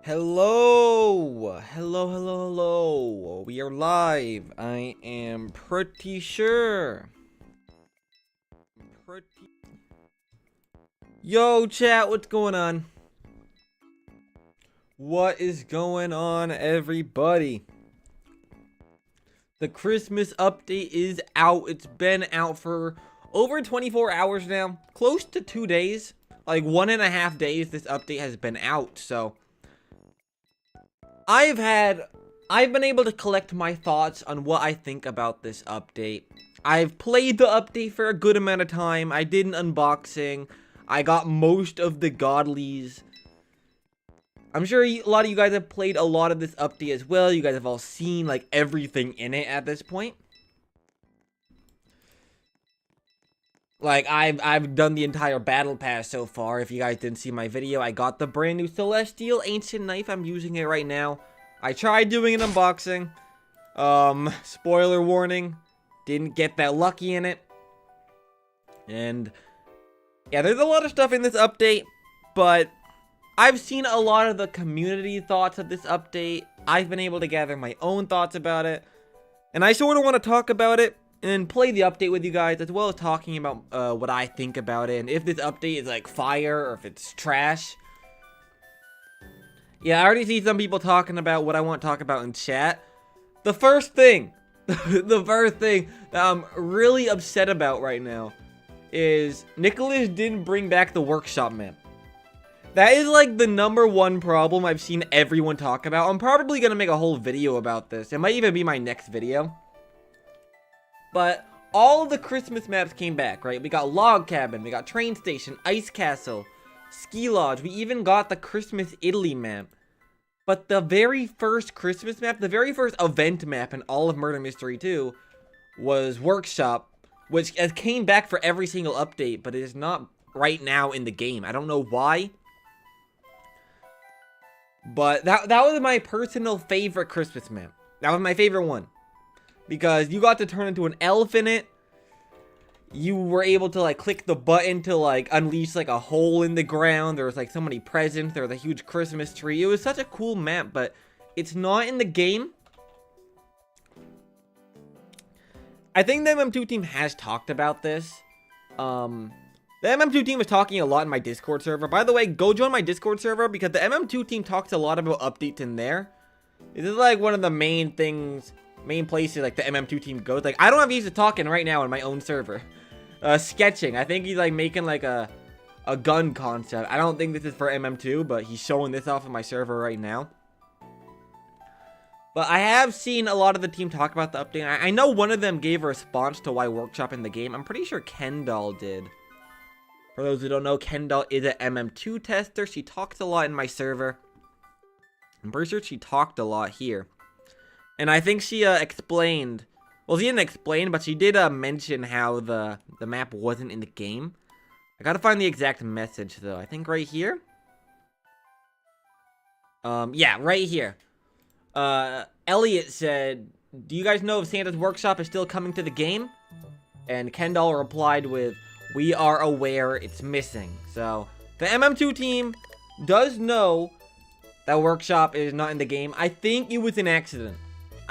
Hello. We are live. I am pretty sure. Yo, chat, what's going on? What is going on, everybody? The Christmas update is out. It's been out for over 24 hours now. Close to 2 days. Like 1.5 days this update has been out, so I've been able to collect my thoughts on what I think about this update. I've played the update for a good amount of time. I did an unboxing. I got most of the godlies. I'm sure a lot of you guys have played a lot of this update as well. You guys have all seen like everything in it at this point. Like, I've done the entire battle pass so far. If you guys didn't see my video, I got the brand new Celestial Ancient Knife. I'm using it right now. I tried doing an unboxing. Spoiler warning. Didn't get that lucky in it. And yeah, there's a lot of stuff in this update, but I've seen a lot of the community thoughts of this update. I've been able to gather my own thoughts about it, and I sort of want to talk about it and play the update with you guys, as well as talking about what I think about it, and if this update is like fire or if it's trash. Yeah, I already see some people talking about what I want to talk about in chat. The first thing, the first thing that I'm really upset about right now is Nicholas didn't bring back the workshop map. That is like the #1 problem I've seen everyone talk about. I'm probably going to make a whole video about this. It might even be my next video. But all of the Christmas maps came back, right? We got Log Cabin, we got Train Station, Ice Castle, Ski Lodge. We even got the Christmas Italy map. But the very first Christmas map, the very first event map in all of Murder Mystery 2 was Workshop, which came back for every single update, but it is not right now in the game. I don't know why. But that was my personal favorite Christmas map. That was my favorite one. Because you got to turn into an elf in it. You were able to like click the button to like unleash like a hole in the ground. There was like so many presents. There was a huge Christmas tree. It was such a cool map, but it's not in the game. I think the MM2 team has talked about this. The MM2 team was talking a lot in my Discord server. By the way, go join my Discord server because the MM2 team talks a lot about updates in there. This is like one of the main places like the MM2 team goes. Like, I don't have used to talking right now on my own server. Sketching. I think he's like making like a gun concept. I don't think this is for MM2, but he's showing this off on my server right now. But I have seen a lot of the team talk about the update. I know one of them gave a response to why Workshop in the game. I'm pretty sure Kendall did. For those who don't know, Kendall is an MM2 tester. She talks a lot in my server. I'm pretty sure she talked a lot here. And I think she explained, well, she didn't explain, but she did mention how the map wasn't in the game. I gotta find the exact message, though. I think right here. Yeah, right here. Elliot said, do you guys know if Santa's Workshop is still coming to the game? And Kendall replied with, we are aware it's missing. So, the MM2 team does know that Workshop is not in the game. I think it was an accident.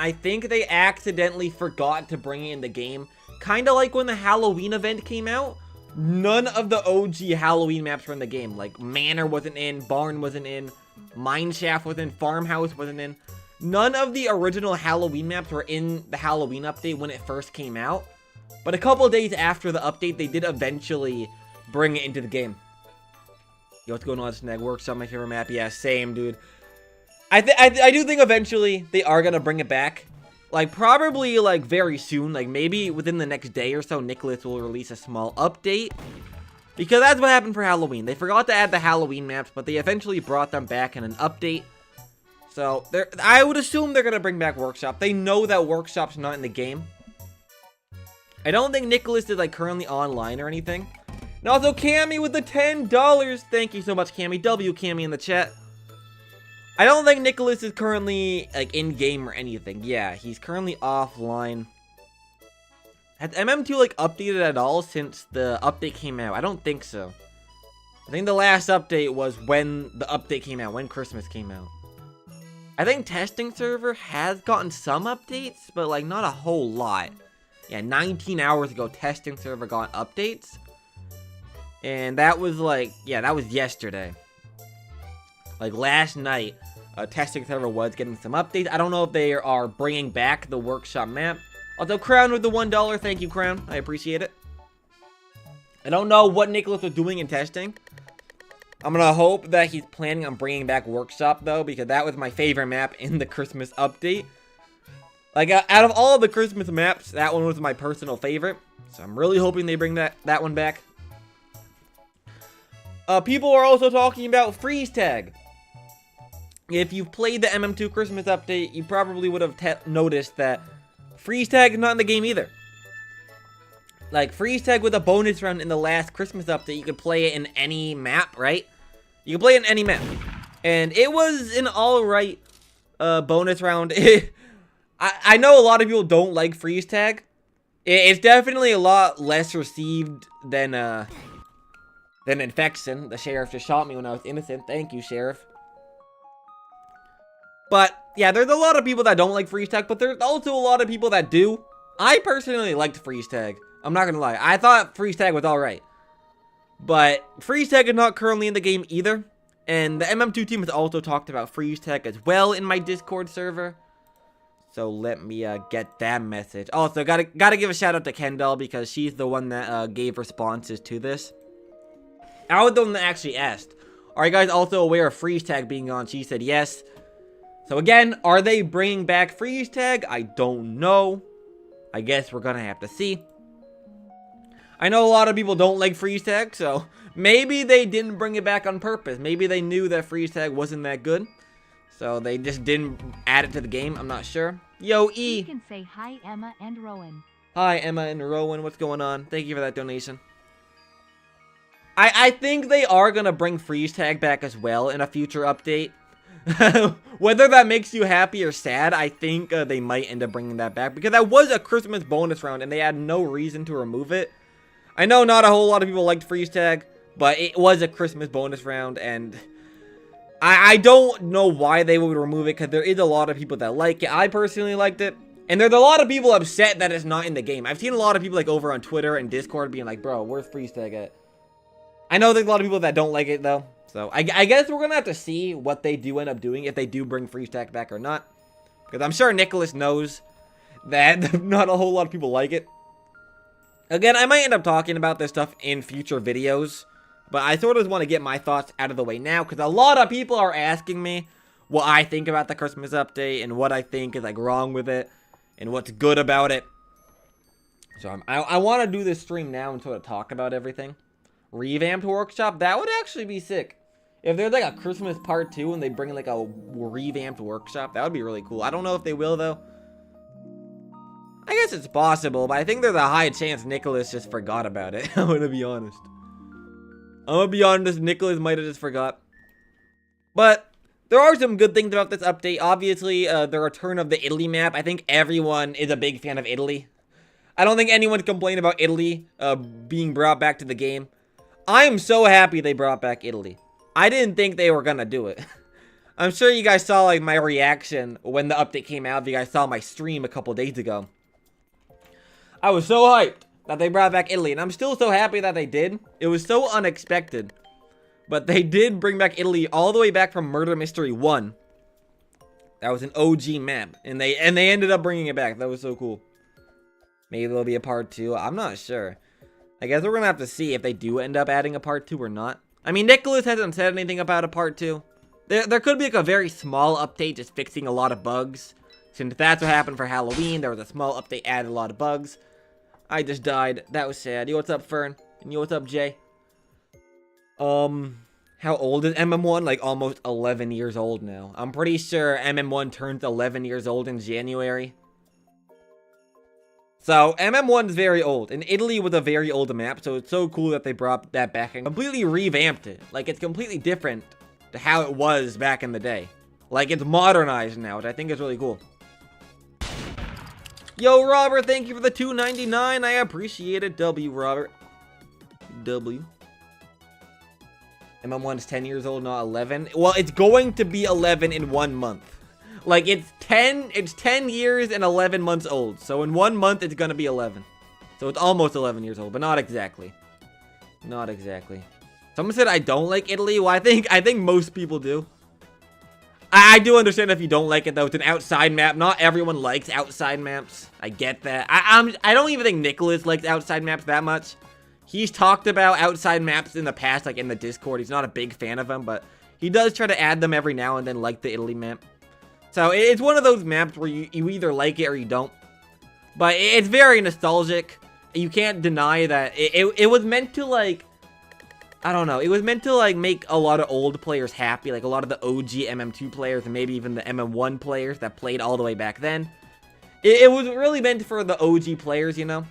I think they accidentally forgot to bring it in the game. Kind of like when the Halloween event came out. None of the OG Halloween maps were in the game. Like, Manor wasn't in, Barn wasn't in, Mineshaft wasn't in, Farmhouse wasn't in. None of the original Halloween maps were in the Halloween update when it first came out. But a couple days after the update, they did eventually bring it into the game. Yo, what's going on, Snag? Workshop, my favorite map. Yeah, same, dude. I do think eventually they are going to bring it back. Like, probably, like, very soon. Like, maybe within the next day or so, Nicholas will release a small update. Because that's what happened for Halloween. They forgot to add the Halloween maps, but they eventually brought them back in an update. So, I would assume they're going to bring back Workshop. They know that Workshop's not in the game. I don't think Nicholas is, like, currently online or anything. And also, Cammy with the $10. Thank you so much, Cammy. W Cammy in the chat. I don't think Nicholas is currently, like, in-game or anything. Yeah, he's currently offline. Has MM2, like, updated at all since the update came out? I don't think so. I think the last update was when the update came out, when Christmas came out. I think testing server has gotten some updates, but like not a whole lot. Yeah, 19 hours ago, testing server got updates. And that was like, yeah, that was yesterday. Like last night, testing server was getting some updates. I don't know if they are bringing back the workshop map. Although Crown with the $1, thank you, Crown. I appreciate it. I don't know what Nicholas was doing in testing. I'm gonna hope that he's planning on bringing back workshop though, because that was my favorite map in the Christmas update. Like, out of all of the Christmas maps, that one was my personal favorite. So I'm really hoping they bring that one back. People are also talking about freeze tag. If you've played the MM2 Christmas update, you probably would have noticed that freeze tag is not in the game either. Like, freeze tag with a bonus round in the last Christmas update, you could play it in any map, right? You can play it in any map. And it was an alright bonus round. I know a lot of people don't like freeze tag. It's definitely a lot less received than Infection. The sheriff just shot me when I was innocent. Thank you, sheriff. But, yeah, there's a lot of people that don't like freeze tag, but there's also a lot of people that do. I personally liked freeze tag. I'm not gonna lie. I thought freeze tag was alright. But freeze tag is not currently in the game either. And the MM2 team has also talked about freeze tag as well in my Discord server. So let me get that message. Also, gotta give a shout out to Kendall because she's the one that gave responses to this. I was the one that actually asked, are you guys also aware of freeze tag being on? She said yes. So again, are they bringing back freeze tag? I don't know. I guess we're gonna have to see. I know a lot of people don't like freeze tag, so maybe they didn't bring it back on purpose. Maybe they knew that freeze tag wasn't that good. So they just didn't add it to the game. I'm not sure. Yo, E. You can say hi, Emma and Rowan. Hi, Emma and Rowan. What's going on? Thank you for that donation. I think they are going to bring freeze tag back as well in a future update. Whether that makes you happy or sad, I think they might end up bringing that back. Because that was a Christmas bonus round and they had no reason to remove it. I know not a whole lot of people liked freeze tag, but it was a Christmas bonus round and I don't know why they would remove it because there is a lot of people that like it. I personally liked it. And there's a lot of people upset that it's not in the game. I've seen a lot of people like over on Twitter and Discord being like, bro, where's freeze tag at? I know there's a lot of people that don't like it though. So I guess we're going to have to see what they do end up doing if they do bring freeze tag back or not. Because I'm sure Nicholas knows that not a whole lot of people like it. Again, I might end up talking about this stuff in future videos. But I sort of want to get my thoughts out of the way now. Because a lot of people are asking me what I think about the Christmas update. And what I think is like wrong with it. And what's good about it. So I want to do this stream now and sort of talk about everything. Revamped workshop, that would actually be sick. If there's like a Christmas part 2 and they bring like a revamped workshop, that would be really cool. I don't know if they will though. I guess it's possible, but I think there's a high chance Nicholas just forgot about it. I'm gonna be honest. Nicholas might have just forgot. But there are some good things about this update. Obviously, the return of the Italy map. I think everyone is a big fan of Italy. I don't think anyone's complained about Italy being brought back to the game. I am so happy they brought back Italy. I didn't think they were gonna do it. I'm sure you guys saw like my reaction when the update came out. If you guys saw my stream a couple days ago. I was so hyped that they brought back Italy. And I'm still so happy that they did. It was so unexpected. But they did bring back Italy all the way back from Murder Mystery 1. That was an OG map. And they ended up bringing it back. That was so cool. Maybe there'll be a part 2. I'm not sure. I guess we're going to have to see if they do end up adding a part 2 or not. I mean, Nicholas hasn't said anything about a part 2. There could be like a very small update just fixing a lot of bugs. Since that's what happened for Halloween. There was a small update, added a lot of bugs. I just died. That was sad. Yo, what's up, Fern? And yo, what's up, Jay? How old is MM1? Like almost 11 years old now. I'm pretty sure MM1 turns 11 years old in January. So, MM1 is very old, and Italy was a very old map, so it's so cool that they brought that back and completely revamped it. Like, it's completely different to how it was back in the day. Like, it's modernized now, which I think is really cool. Yo, Robert, thank you for the $2.99. I appreciate it. W, Robert. W. MM1 is 10 years old, not 11. Well, it's going to be 11 in 1 month. Like, it's 10 years and 11 months old. So in 1 month, it's gonna be 11. So it's almost 11 years old, but not exactly. Not exactly. Someone said I don't like Italy. Well, I think most people do. I do understand if you don't like it, though. It's an outside map. Not everyone likes outside maps. I get that. I don't even think Nicholas likes outside maps that much. He's talked about outside maps in the past, like in the Discord. He's not a big fan of them, but he does try to add them every now and then, like the Italy map. So it's one of those maps where you either like it or you don't. But it's very nostalgic. You can't deny that it was meant to, like, I don't know. It was meant to, like, make a lot of old players happy. Like, a lot of the OG MM2 players and maybe even the MM1 players that played all the way back then. It was really meant for the OG players, you know?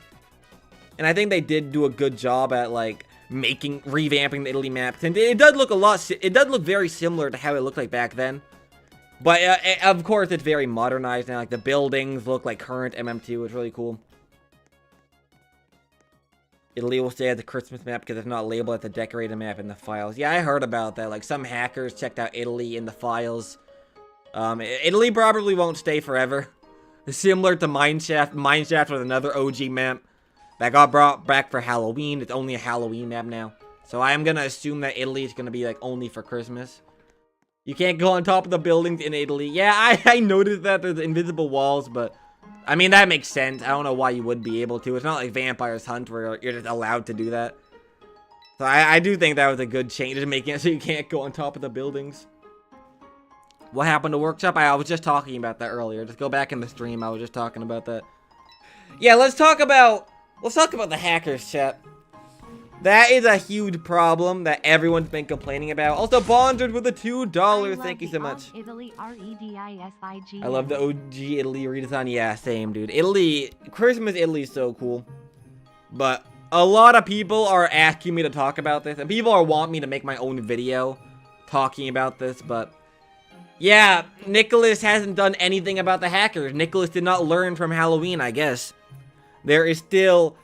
And I think they did do a good job at, like, revamping the Italy maps. And it does look very similar to how it looked like back then. But, of course, it's very modernized now. Like, the buildings look like current MM2. It's really cool. Italy will stay as the Christmas map because it's not labeled as a decorated map in the files. Yeah, I heard about that. Like, some hackers checked out Italy in the files. Italy probably won't stay forever. Similar to Mineshaft. Mineshaft was another OG map that got brought back for Halloween. It's only a Halloween map now. So I am going to assume that Italy is going to be, like, only for Christmas. You can't go on top of the buildings in Italy. Yeah, I noticed that there's invisible walls, but I mean, that makes sense. I don't know why you would be able to. It's not like Vampire's Hunt where you're just allowed to do that. So I do think that was a good change, just making it so you can't go on top of the buildings. What happened to Workshop? I was just talking about that earlier. Just go back in the stream. I was just talking about that. Yeah, let's talk about the hackers, chat. That is a huge problem that everyone's been complaining about. Also, Bondered with the $2. Thank you so much. Italy, REDISIG. I love the OG Italy redesign. Yeah, same, dude. Italy, Christmas Italy is so cool. But a lot of people are asking me to talk about this. And people want me to make my own video talking about this. But yeah, Nicholas hasn't done anything about the hackers. Nicholas did not learn from Halloween, I guess. There is still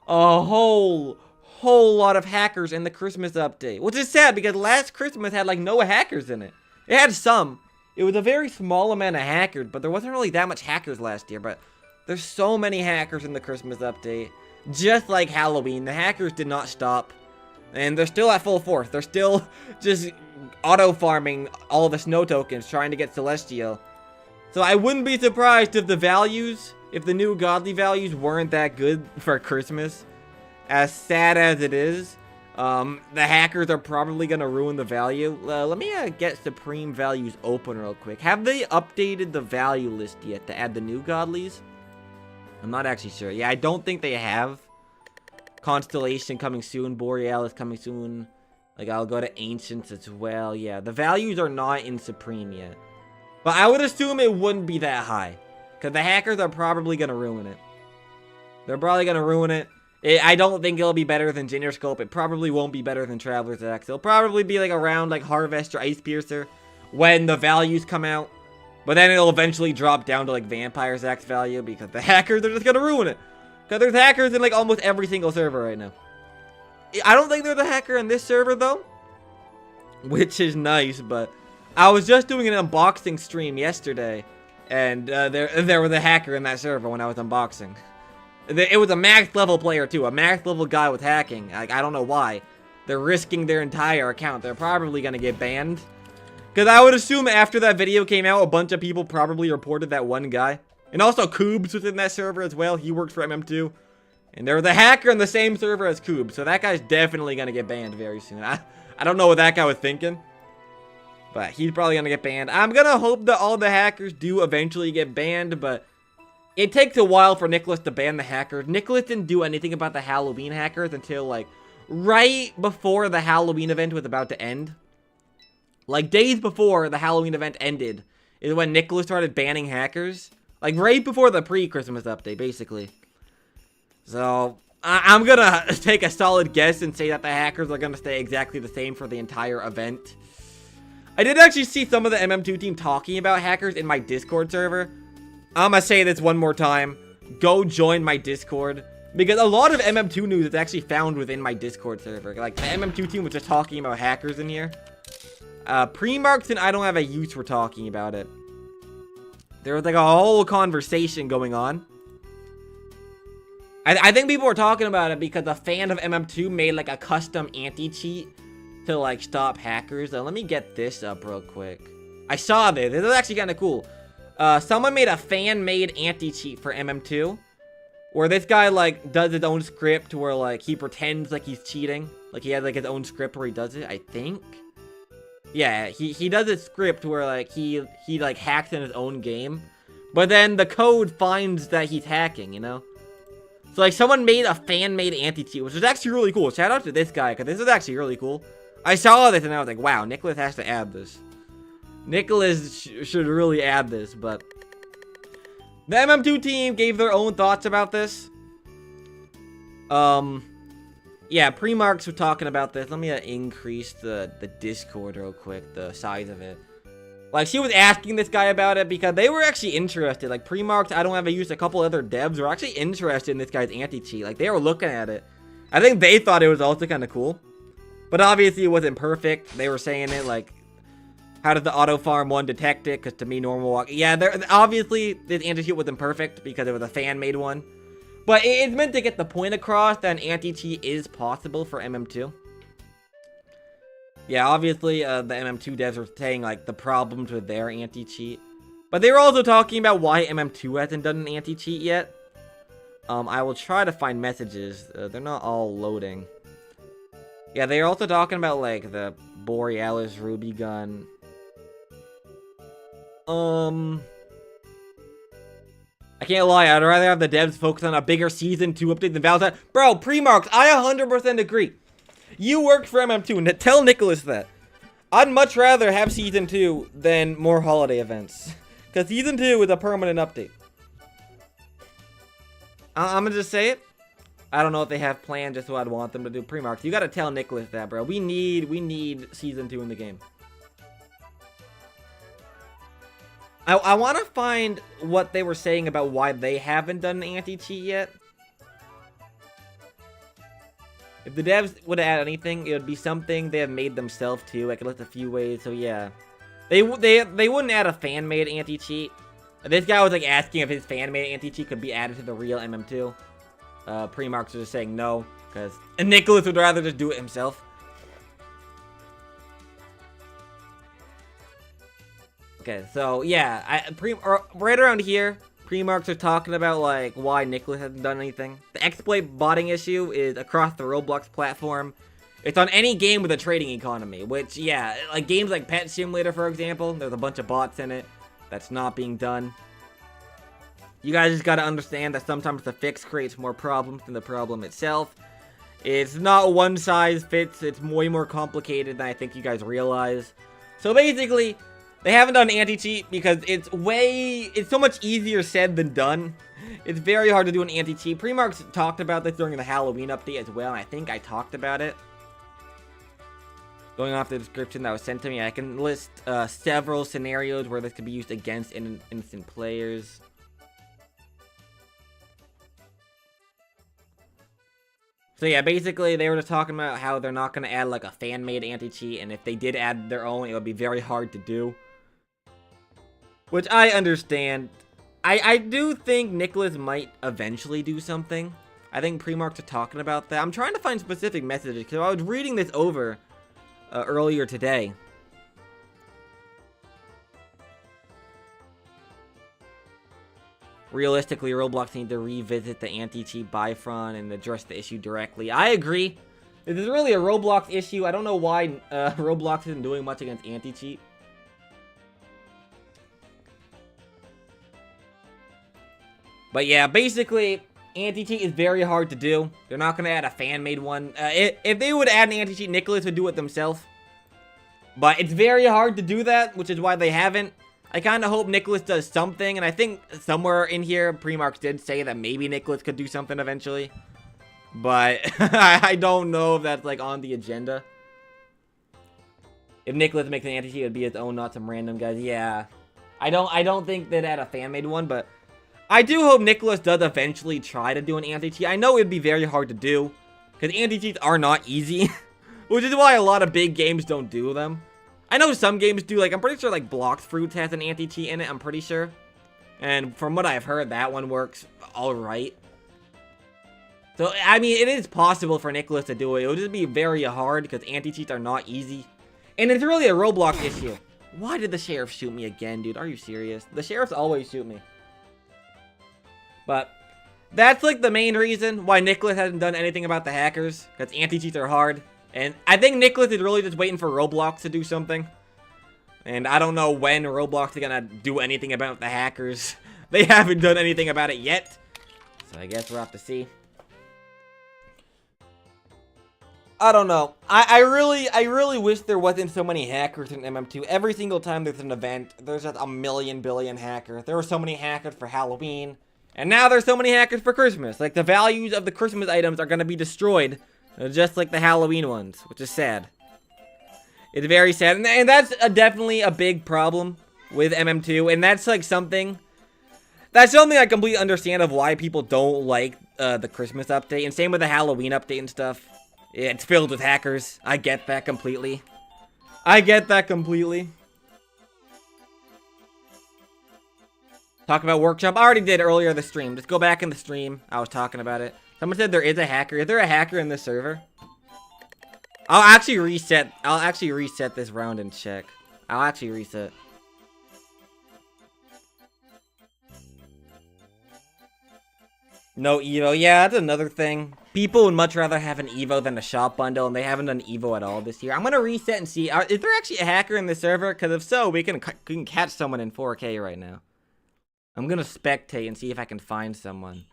a whole lot of hackers in the Christmas update, which is sad because last Christmas had like no hackers in it. It had some. It was a very small amount of hackers, but there wasn't really that much hackers last year. But there's so many hackers in the Christmas update. Just like Halloween, the hackers did not stop, and they're still at full force. They're still just auto farming all the snow tokens, trying to get Celestial. So I wouldn't be surprised if the new godly values weren't that good for Christmas. As sad as it is, the hackers are probably going to ruin the value. Let me get Supreme Values open real quick. Have they updated the value list yet to add the new godlies? I'm not actually sure. Yeah, I don't think they have. Constellation coming soon. Borealis coming soon. Like, I'll go to Ancients as well. Yeah, the values are not in Supreme yet. But I would assume it wouldn't be that high. Because the hackers are probably going to ruin it. They're probably going to ruin it. I don't think it'll be better than Ginger Scope. It probably won't be better than Traveler's Axe. It'll probably be like around like Harvest or Ice Piercer when the values come out. But then it'll eventually drop down to like Vampire's Axe value because the hackers are just gonna ruin it. Because there's hackers in like almost every single server right now. I don't think there's a hacker in this server though, which is nice. But I was just doing an unboxing stream yesterday, and there was a hacker in that server when I was unboxing. It was a max level player too, a max level guy with hacking. Like, I don't know why. They're risking their entire account. They're probably gonna get banned. Because I would assume after that video came out, a bunch of people probably reported that one guy. And also Koobs was in that server as well. He worked for MM2. And there was a hacker in the same server as Koobs. So that guy's definitely gonna get banned very soon. I don't know what that guy was thinking. But he's probably gonna get banned. I'm gonna hope that all the hackers do eventually get banned, but it takes a while for Nicholas to ban the hackers. Nicholas didn't do anything about the Halloween hackers until, like, right before the Halloween event was about to end. Like, days before the Halloween event ended is when Nicholas started banning hackers. Like, right before the pre-Christmas update, basically. So, I'm gonna take a solid guess and say that the hackers are gonna stay exactly the same for the entire event. I did actually see some of the MM2 team talking about hackers in my Discord server. I'm gonna say this one more time. Go join my Discord. Because a lot of MM2 news is actually found within my Discord server. Like, the MM2 team was just talking about hackers in here. Pre-marks and I don't have a use for talking about it. There was like a whole conversation going on. I think people were talking about it because a fan of MM2 made like a custom anti-cheat to like stop hackers. Let me get this up real quick. I saw this. This is actually kind of cool. Someone made a fan-made anti-cheat for MM2, where this guy like does his own script where like he pretends like he's cheating. Like he has like his own script where he does it, I think. Yeah, he does a script where like he like hacks in his own game, but then the code finds that he's hacking, you know? So, like, someone made a fan-made anti-cheat, which was actually really cool. Shout out to this guy, because this is actually really cool. I saw this, and I was like, wow, Nicholas has to add this. Nicholas should really add this, but... The MM2 team gave their own thoughts about this. Yeah, Premarks were talking about this. Let me increase the Discord real quick, the size of it. Like, she was asking this guy about it because they were actually interested. Like, Premarks, I don't have to use a couple other devs were actually interested in this guy's anti-cheat. Like, they were looking at it. I think they thought it was also kind of cool. But obviously, it wasn't perfect. They were saying it, like, how does the auto farm one detect it? Because to me, normal walk. Yeah, obviously, this anti-cheat wasn't perfect because it was a fan-made one. But it's meant to get the point across that an anti-cheat is possible for MM2. Yeah, obviously, the MM2 devs were saying, like, the problems with their anti-cheat. But they were also talking about why MM2 hasn't done an anti-cheat yet. I will try to find messages. They're not all loading. Yeah, they're also talking about, like, the Borealis Ruby gun. I can't lie, I'd rather have the devs focus on a bigger Season 2 update than Valentine. Bro, Premarks, I 100% agree. You worked for MM2, and tell Nicholas that. I'd much rather have Season 2 than more holiday events. Because Season 2 is a permanent update. I'm gonna just say it. I don't know if they have plans just what I'd want them to do. Premarks, you gotta tell Nicholas that, bro. We need Season 2 in the game. I want to find what they were saying about why they haven't done an anti-cheat yet. If the devs would add anything, it would be something they have made themselves too. I could list a few ways, so yeah. They wouldn't add a fan-made anti-cheat. This guy was like asking if his fan-made anti-cheat could be added to the real MM2. Premarks was just saying no, because Nicholas would rather just do it himself. Okay, so yeah, right around here, Premarks are talking about like why Nicholas hasn't done anything. The exploit botting issue is across the Roblox platform. It's on any game with a trading economy, which yeah, like games like Pet Simulator, for example, there's a bunch of bots in it. That's not being done. You guys just gotta understand that sometimes the fix creates more problems than the problem itself. It's not one size fits. It's way more complicated than I think you guys realize. So basically, they haven't done anti-cheat because it's so much easier said than done. It's very hard to do an anti-cheat. Premarks talked about this during the Halloween update as well, and I think I talked about it. Going off the description that was sent to me, I can list several scenarios where this could be used against innocent players. So yeah, basically they were just talking about how they're not going to add like a fan-made anti-cheat, and if they did add their own, it would be very hard to do. Which I understand. I do think Nicholas might eventually do something. I think Premarks are talking about that. I'm trying to find specific messages because I was reading this over earlier today. Realistically, Roblox needs to revisit the anti-cheat buy front and address the issue directly. I agree. This is really a Roblox issue. I don't know why Roblox isn't doing much against anti-cheat. But yeah, basically, anti-cheat is very hard to do. They're not going to add a fan-made one. If they would add an anti-cheat, Nicholas would do it themselves. But it's very hard to do that, which is why they haven't. I kind of hope Nicholas does something, and I think somewhere in here, Premarks did say that maybe Nicholas could do something eventually. But I don't know if that's, like, on the agenda. If Nicholas makes an anti-cheat, it would be his own, not some random guys. Yeah. I don't think they'd add a fan-made one, but I do hope Nicholas does eventually try to do an anti-cheat. I know it'd be very hard to do, because anti-cheats are not easy, which is why a lot of big games don't do them. I know some games do, like, I'm pretty sure, like, Blox Fruits has an anti-cheat in it, I'm pretty sure. And from what I've heard, that one works alright. So, I mean, it is possible for Nicholas to do it. It'll just be very hard because anti-cheats are not easy. And it's really a Roblox issue. Why did the sheriff shoot me again, dude? Are you serious? The sheriffs always shoot me. But that's like the main reason why Nicholas hasn't done anything about the hackers. Because anti-cheats are hard. And I think Nicholas is really just waiting for Roblox to do something. And I don't know when Roblox is gonna do anything about the hackers. They haven't done anything about it yet. So I guess we'll have to see. I don't know. I really wish there wasn't so many hackers in MM2. Every single time there's an event, there's just a million billion hackers. There were so many hackers for Halloween. And now there's so many hackers for Christmas. Like, the values of the Christmas items are gonna be destroyed. Just like the Halloween ones, which is sad. It's very sad. And that's definitely a big problem with MM2. And that's like something... That's something I completely understand of why people don't like the Christmas update. And same with the Halloween update and stuff. It's filled with hackers. I get that completely. I get that completely. Talk about workshop. I already did earlier in the stream. Just go back in the stream. I was talking about it. Someone said there is a hacker. Is there a hacker in this server? I'll actually reset this round and check. I'll actually reset. No Evo. Yeah, that's another thing. People would much rather have an Evo than a shop bundle, and they haven't done Evo at all this year. I'm gonna reset and see. Is there actually a hacker in the server? Because if so, we can catch someone in 4K right now. I'm gonna spectate and see if I can find someone.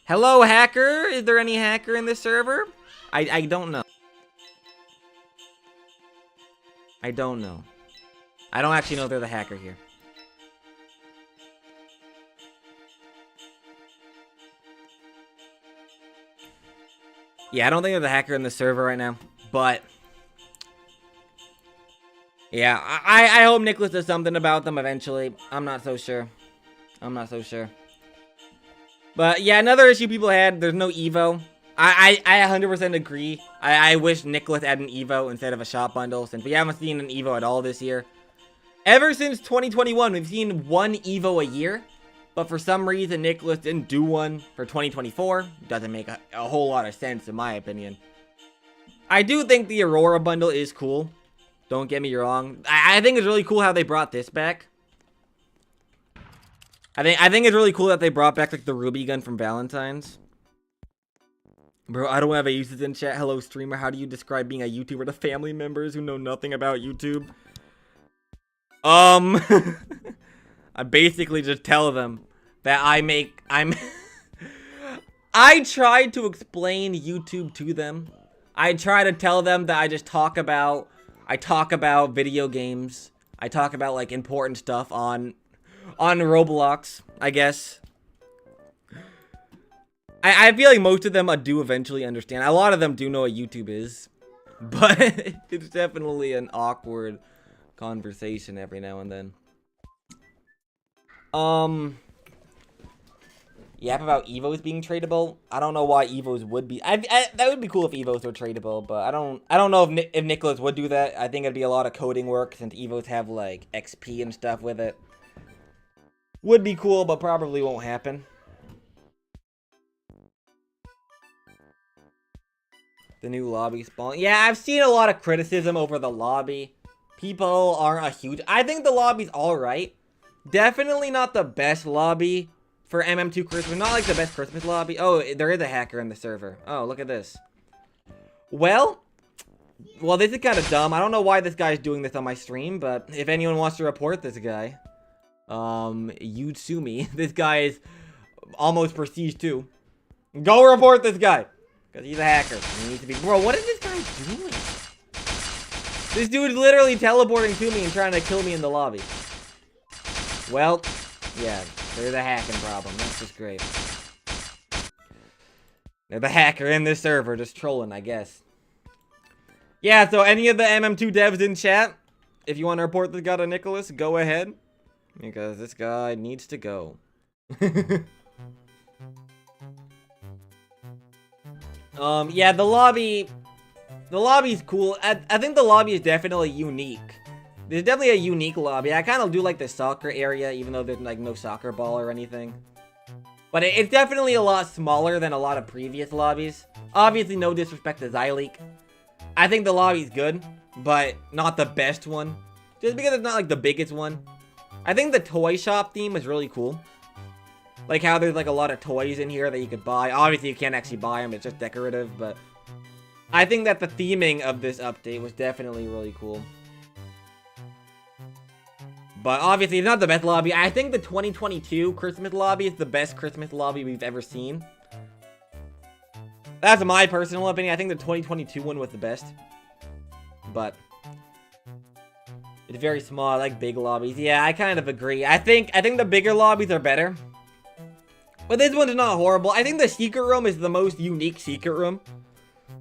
Hello, hacker. Is there any hacker in this server? I don't know. I don't know. I don't actually know if there's a hacker here. Yeah, I don't think there's a hacker in the server right now, but yeah, I hope Nicholas does something about them eventually. I'm not so sure. I'm not so sure. But yeah, another issue people had, there's no Evo. I 100% agree. I wish Nicholas had an Evo instead of a shop bundle, since we haven't seen an Evo at all this year. Ever since 2021, we've seen one Evo a year. But for some reason, Nicholas didn't do one for 2024. Doesn't make a whole lot of sense, in my opinion. I do think the Aurora bundle is cool. Don't get me wrong. I think it's really cool how they brought this back. I think it's really cool that they brought back like the Ruby gun from Valentine's. Bro, I don't have a usage in chat. Hello, streamer. How do you describe being a YouTuber to family members who know nothing about YouTube? I basically just tell them that I try to explain YouTube to them. I try to tell them that I talk about video games. I talk about like important stuff on Roblox, I guess. I feel like most of them do eventually understand. A lot of them do know what YouTube is. But it's definitely an awkward conversation every now and then. Yap about Evos being tradable. I don't know why Evos would be. That would be cool if Evos were tradable, but I don't know if Nicholas would do that. I think it'd be a lot of coding work since Evos have like XP and stuff with it. Would be cool, but probably won't happen. The new lobby spawn. Yeah, I've seen a lot of criticism over the lobby. People aren't a huge... I think the lobby's alright. Definitely not the best lobby for MM2 Christmas. Not like the best Christmas lobby. Oh, there is a hacker in the server. Oh, look at this. Well, this is kind of dumb. I don't know why this guy's doing this on my stream, but if anyone wants to report this guy, you'd sue me. This guy is almost prestige too. Go report this guy. Because he's a hacker. He needs to be... Bro, what is this guy doing? This dude's literally teleporting to me and trying to kill me in the lobby. Well, yeah, there's a hacking problem. That's just great. There's a hacker in this server just trolling, I guess. Yeah, so any of the MM2 devs in chat, if you want to report this guy to Nicholas, go ahead. Because this guy needs to go. Yeah, the lobby's cool. I think the lobby is definitely unique. There's definitely a unique lobby. I kind of do like the soccer area, even though there's like no soccer ball or anything. But it's definitely a lot smaller than a lot of previous lobbies. Obviously, no disrespect to Xylia. I think the lobby's good, but not the best one. Just because it's not like the biggest one. I think the toy shop theme is really cool. Like how there's like a lot of toys in here that you could buy. Obviously, you can't actually buy them. It's just decorative, but I think that the theming of this update was definitely really cool. But obviously, it's not the best lobby. I think the 2022 Christmas lobby is the best Christmas lobby we've ever seen. That's my personal opinion. I think the 2022 one was the best. But it's very small. I like big lobbies. Yeah, I kind of agree. I think the bigger lobbies are better. But this one's not horrible. I think the secret room is the most unique secret room.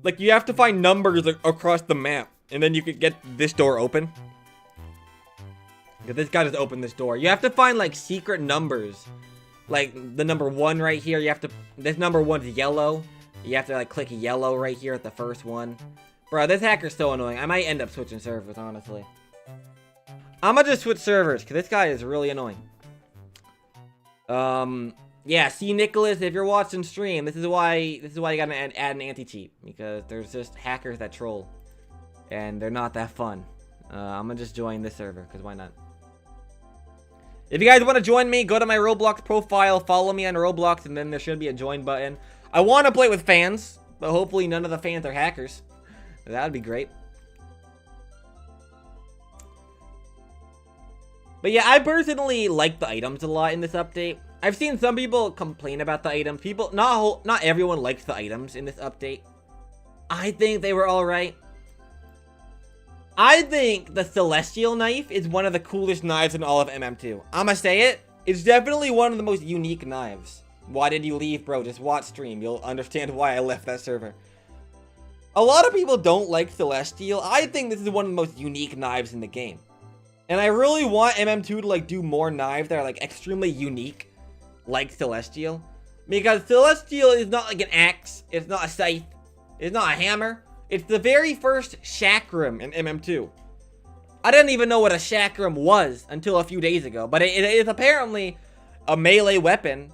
Like, you have to find numbers across the map. And then you could get this door open. Because this guy just opened this door. You have to find, like, secret numbers. Like, the number 1 right here. You have to... This number 1's yellow. You have to, like, click yellow right here at the first one. Bro, this hacker's so annoying. I might end up switching servers, honestly. I'm gonna just switch servers, because this guy is really annoying. Yeah, see, Nicholas, if you're watching stream, this is why you gotta add an anti-cheat. Because there's just hackers that troll. And they're not that fun. I'm gonna just join this server, because why not? If you guys want to join me, go to my Roblox profile, follow me on Roblox, and then there should be a join button. I want to play with fans, but hopefully none of the fans are hackers. That would be great. But yeah, I personally like the items a lot in this update. I've seen some people complain about the items. Not everyone likes the items in this update. I think they were alright. I think the Celestial knife is one of the coolest knives in all of MM2. I'ma say it. It's definitely one of the most unique knives. Why did you leave, bro? Just watch stream. You'll understand why I left that server. A lot of people don't like Celestial. I think this is one of the most unique knives in the game. And I really want MM2 to like do more knives that are like extremely unique. Like Celestial. Because Celestial is not like an axe. It's not a scythe. It's not a hammer. It's the very first chakram in MM2. I didn't even know what a chakram was until a few days ago. But it is apparently a melee weapon.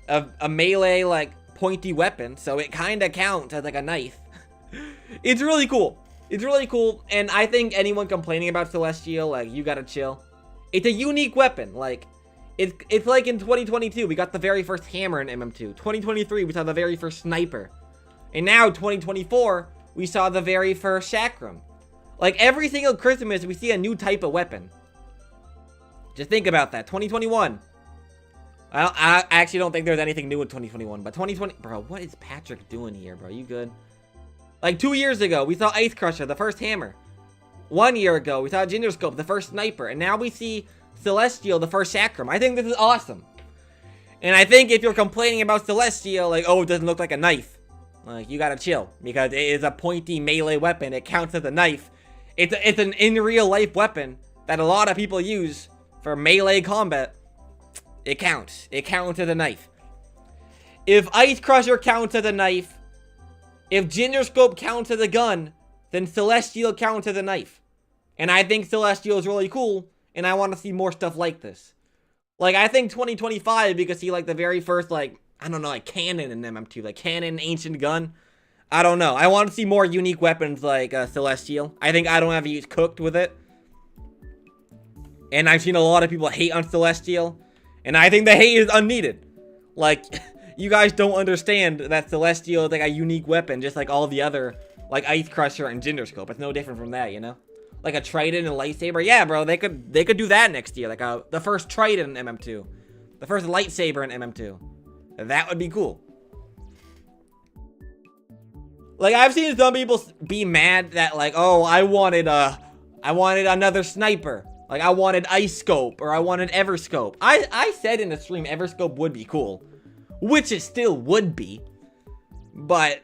A melee, like, pointy weapon. So it kind of counts as, like, a knife. It's really cool. It's really cool. And I think anyone complaining about Celestial, like, you gotta chill. It's a unique weapon. Like, it's like in 2022, we got the very first hammer in MM2. 2023, we saw the very first sniper. And now, 2024... we saw the very first chakram. Like, every single Christmas, we see a new type of weapon. Just think about that. 2021. I actually don't think there's anything new in 2021. But 2020... Bro, what is Patrick doing here, bro? You good? Like, 2 years ago, we saw Ice Crusher, the first hammer. 1 year ago, we saw Ginger Scope, the first sniper. And now we see Celestial, the first chakram. I think this is awesome. And I think if you're complaining about Celestial, like, oh, it doesn't look like a knife. Like, you gotta chill, because it is a pointy melee weapon. It counts as a knife. It's an in real life weapon that a lot of people use for melee combat. It counts. It counts as a knife. If Ice Crusher counts as a knife, if Ginger Scope counts as a gun, then Celestial counts as a knife. And I think Celestial is really cool, and I want to see more stuff like this. Like, I think 2025, we could see, like, the very first, like, I don't know, like cannon in MM2, like cannon, ancient gun. I don't know. I want to see more unique weapons like Celestial. I think I don't have to use cooked with it. And I've seen a lot of people hate on Celestial. And I think the hate is unneeded. Like, you guys don't understand that Celestial is like a unique weapon, just like all the other, like Ice Crusher and Ginger Scope. It's no different from that, you know? Like a Trident and lightsaber. Yeah, bro, they could do that next year. Like the first Trident in MM2. The first lightsaber in MM2. That would be cool. Like, I've seen some people be mad that, like, oh, I wanted another sniper. Like, I wanted Ice Scope, or I wanted Everscope. I said in the stream Everscope would be cool. Which it still would be. But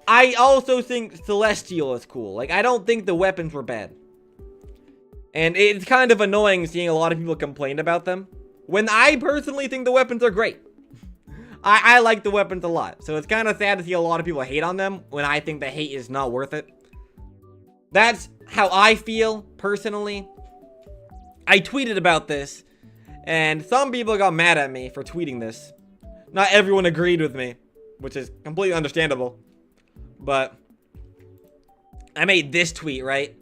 I also think Celestial is cool. Like, I don't think the weapons were bad. And it's kind of annoying seeing a lot of people complain about them. When I personally think the weapons are great. I like the weapons a lot. So it's kind of sad to see a lot of people hate on them when I think the hate is not worth it. That's how I feel personally. I tweeted about this, and some people got mad at me for tweeting this. Not everyone agreed with me, which is completely understandable. But I made this tweet, right?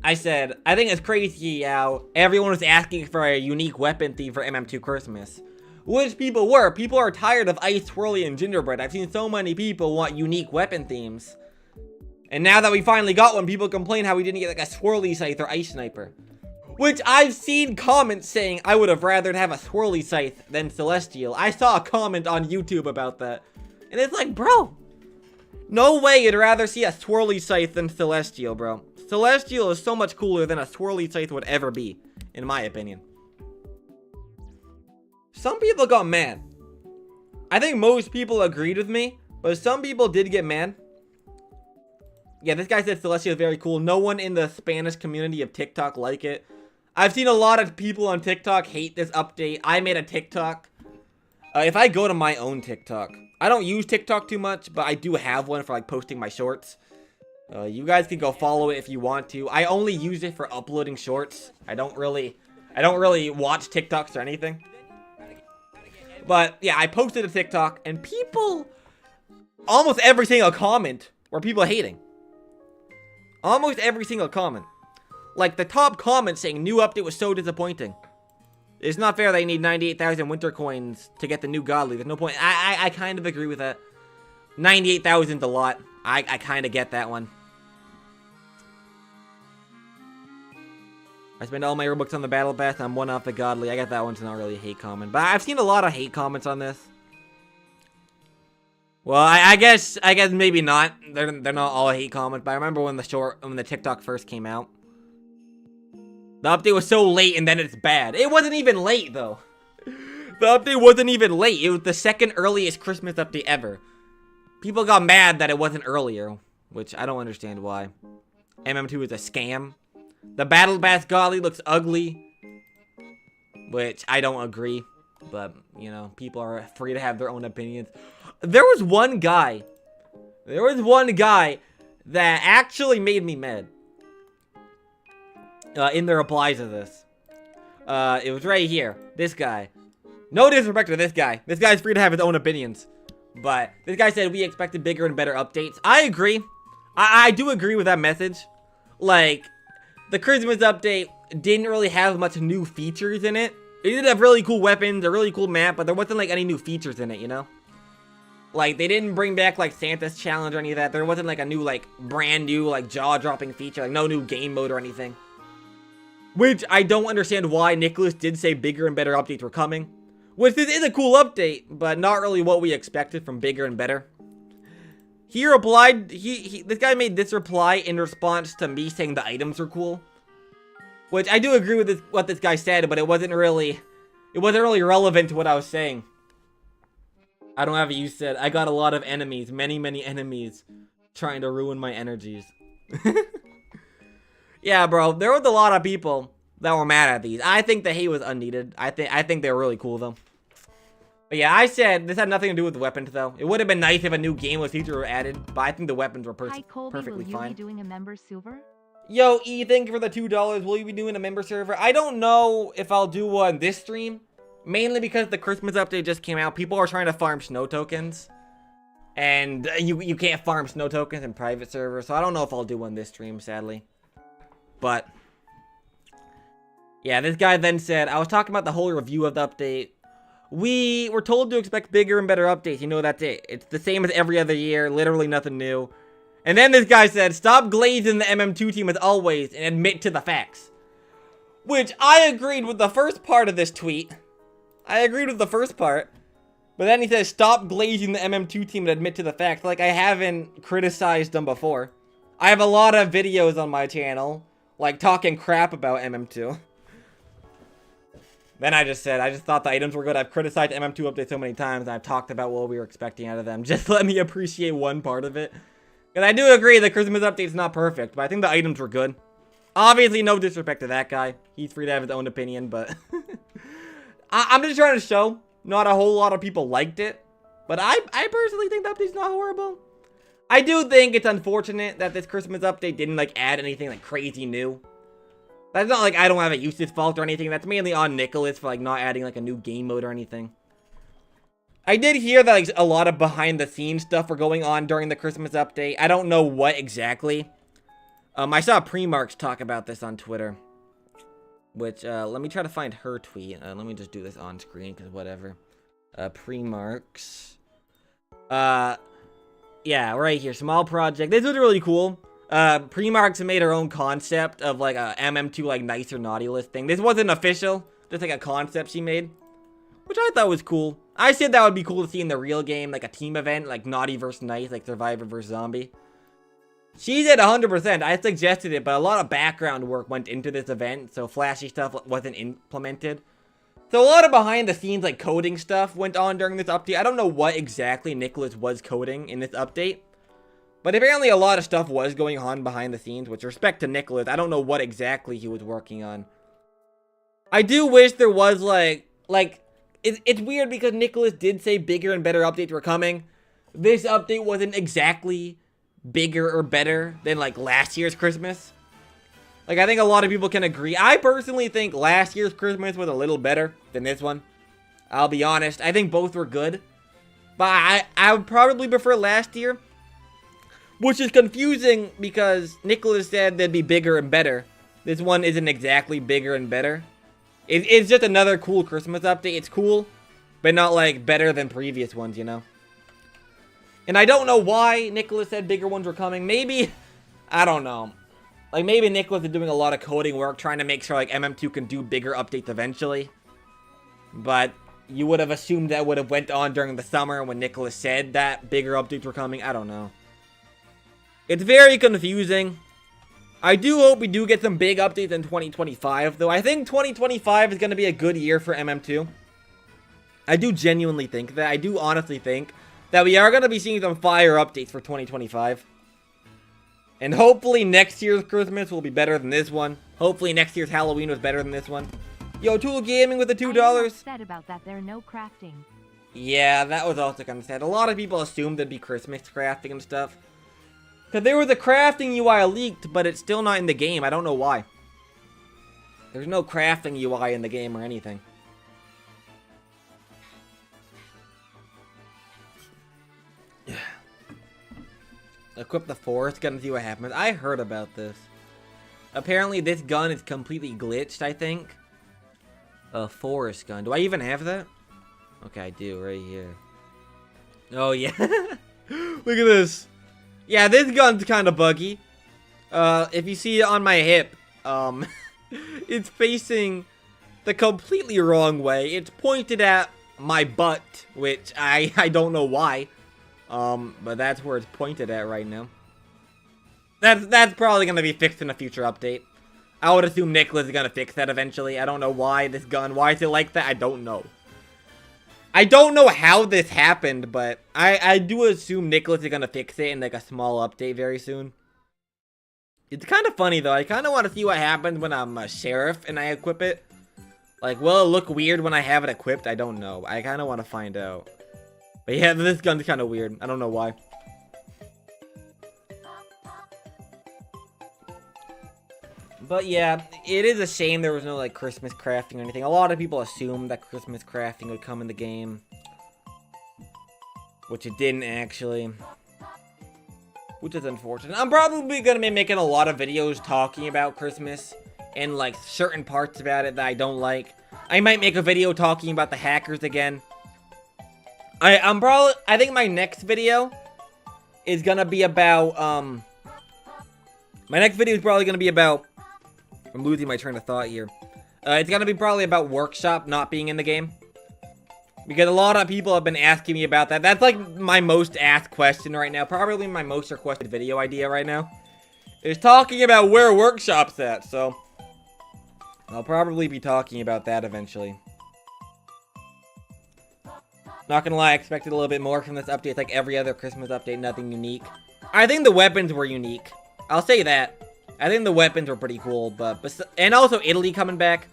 I said, I think it's crazy how everyone was asking for a unique weapon theme for MM2 Christmas. Which people were. People are tired of ice swirly and gingerbread. I've seen so many people want unique weapon themes. And now that we finally got one, people complain how we didn't get like a swirly scythe or ice sniper. Which I've seen comments saying I would have rather have a swirly scythe than celestial. I saw a comment on YouTube about that. And it's like, bro, no way you'd rather see a swirly scythe than celestial, bro. Celestial is so much cooler than a swirly scythe would ever be, in my opinion. Some people got mad. I think most people agreed with me, but some people did get mad. Yeah, this guy said Celestial is very cool. No one in the Spanish community of TikTok like it. I've seen a lot of people on TikTok hate this update. I made a TikTok. If I go to my own TikTok, I don't use TikTok too much, but I do have one for like posting my shorts. You guys can go follow it if you want to. I only use it for uploading shorts. I don't really watch TikToks or anything. But yeah, I posted a TikTok and people, almost every single comment were people hating. Almost every single comment. Like the top comment saying new update was so disappointing. It's not fair they need 98,000 winter coins to get the new godly. There's no point. I kind of agree with that. 98,000's a lot. I kind of get that one. I spend all my Robux on the battle pass. I'm one off the godly. I got that one's not really a hate comment, but I've seen a lot of hate comments on this. Well, I guess maybe not. They're not all hate comments, but I remember when the TikTok first came out. The update was so late and then it's bad. It wasn't even late though. The update wasn't even late. It was the second earliest Christmas update ever. People got mad that it wasn't earlier, which I don't understand why. MM2 is a scam. The Battle Pass Godly looks ugly, which I don't agree, but, you know, people are free to have their own opinions. There was one guy that actually made me mad in the replies of this. It was right here. This guy. No disrespect to this guy. This guy's free to have his own opinions. But this guy said we expected bigger and better updates. I agree. I do agree with that message. Like, the Christmas update didn't really have much new features in it. It did have really cool weapons, a really cool map, but there wasn't like any new features in it, you know? Like, they didn't bring back like Santa's challenge or any of that. There wasn't like a new, like, brand new, like, jaw-dropping feature. Like, no new game mode or anything. Which I don't understand why Nicholas did say bigger and better updates were coming. Which this is a cool update, but not really what we expected from bigger and better. He replied, this guy made this reply in response to me saying the items were cool. Which I do agree with what this guy said, but it wasn't really relevant to what I was saying. I don't have a use said, I got a lot of enemies, many enemies, trying to ruin my energies. Yeah, bro, there was a lot of people that were mad at these. I think the hate was unneeded. I think they were really cool, though. But yeah, I said this had nothing to do with the weapons, though. It would have been nice if a new game feature were added, but I think the weapons were Hi, Colbe, perfectly fine. Will you be doing a member server? Yo, E, thank you for the $2. Will you be doing a member server? I don't know if I'll do one this stream. Mainly because the Christmas update just came out. People are trying to farm snow tokens. And you can't farm snow tokens in private servers. So I don't know if I'll do one this stream, sadly. But yeah, this guy then said, I was talking about the whole review of the update. We were told to expect bigger and better updates. You know, that's it. It's the same as every other year. Literally nothing new. And then this guy said, stop glazing the MM2 team as always and admit to the facts. Which I agreed with the first part of this tweet. I agreed with the first part. But then he says, stop glazing the MM2 team and admit to the facts. Like I haven't criticized them before. I have a lot of videos on my channel, like talking crap about MM2. Then I just thought the items were good. I've criticized MM2 update so many times, and I've talked about what we were expecting out of them. Just let me appreciate one part of it. Because I do agree the Christmas update's not perfect, but I think the items were good. Obviously, no disrespect to that guy. He's free to have his own opinion, but... I'm just trying to show not a whole lot of people liked it. But I personally think the update's not horrible. I do think it's unfortunate that this Christmas update didn't, like, add anything, like, crazy new. That's not like I don't have a usage fault or anything. That's mainly on Nicholas for, like, not adding, like, a new game mode or anything. I did hear that, like, a lot of behind-the-scenes stuff were going on during the Christmas update. I don't know what exactly. I saw Premarks talk about this on Twitter. Which, let me try to find her tweet. Let me just do this on screen, because whatever. Premarks. Yeah, right here. Small project. This was really cool. Premarks made her own concept of, like, a MM2, like, nice or naughty list thing. This wasn't official. Just, like, a concept she made. Which I thought was cool. I said that would be cool to see in the real game, like, a team event, like, naughty versus nice, like, Survivor versus Zombie. She did 100%. I suggested it, but a lot of background work went into this event, so flashy stuff wasn't implemented. So a lot of behind-the-scenes, like, coding stuff went on during this update. I don't know what exactly Nicholas was coding in this update. But apparently a lot of stuff was going on behind the scenes, with respect to Nicholas. I don't know what exactly he was working on. I do wish there was, like it's weird because Nicholas did say bigger and better updates were coming. This update wasn't exactly bigger or better than, like, last year's Christmas. Like, I think a lot of people can agree. I personally think last year's Christmas was a little better than this one. I'll be honest. I think both were good. But I would probably prefer last year. Which is confusing because Nicholas said they'd be bigger and better. This one isn't exactly bigger and better. It's just another cool Christmas update. It's cool, but not, like, better than previous ones, you know? And I don't know why Nicholas said bigger ones were coming. Maybe, I don't know. Like, maybe Nicholas is doing a lot of coding work, trying to make sure, like, MM2 can do bigger updates eventually. But you would have assumed that would have went on during the summer when Nicholas said that bigger updates were coming. I don't know. It's very confusing. I do hope we do get some big updates in 2025, though. I think 2025 is going to be a good year for MM2. I do genuinely think that. I do honestly think that we are going to be seeing some fire updates for 2025. And hopefully next year's Christmas will be better than this one. Hopefully next year's Halloween was better than this one. Yo, Tool Gaming with the $2. I'm upset about that. There are no crafting. Yeah, that was also kind of sad. A lot of people assumed there'd be Christmas crafting and stuff. Because there was a crafting UI leaked, but it's still not in the game. I don't know why. There's no crafting UI in the game or anything. Equip the forest gun and see what happens. I heard about this. Apparently this gun is completely glitched, I think. A forest gun. Do I even have that? Okay, I do right here. Oh, yeah. Look at this. Yeah, this gun's kind of buggy. If you see it on my hip, it's facing the completely wrong way. It's pointed at my butt, which I don't know why. But that's where it's pointed at right now. That's probably gonna be fixed in a future update. I would assume Nicholas is gonna fix that eventually. I don't know why this gun, why is it like that? I don't know. I don't know how this happened, but I do assume Nicholas is gonna fix it in, like, a small update very soon. It's kind of funny, though. I kind of want to see what happens when I'm a sheriff and I equip it. Like, will it look weird when I have it equipped? I don't know. I kind of want to find out. But yeah, this gun's kind of weird. I don't know why. But yeah, it is a shame there was no, like, Christmas crafting or anything. A lot of people assumed that Christmas crafting would come in the game. Which it didn't, actually. Which is unfortunate. I'm probably going to be making a lot of videos talking about Christmas. And, like, certain parts about it that I don't like. I might make a video talking about the hackers again. I think my next video is going to be about, my next video is probably going to be about, I'm losing my train of thought here. It's going to be probably about Workshop not being in the game. Because a lot of people have been asking me about that. That's, like, my most asked question right now. Probably my most requested video idea right now. Is talking about where Workshop's at, so I'll probably be talking about that eventually. Not gonna lie, I expected a little bit more from this update. It's like every other Christmas update, nothing unique. I think the weapons were unique. I'll say that. I think the weapons were pretty cool, but and also Italy coming back.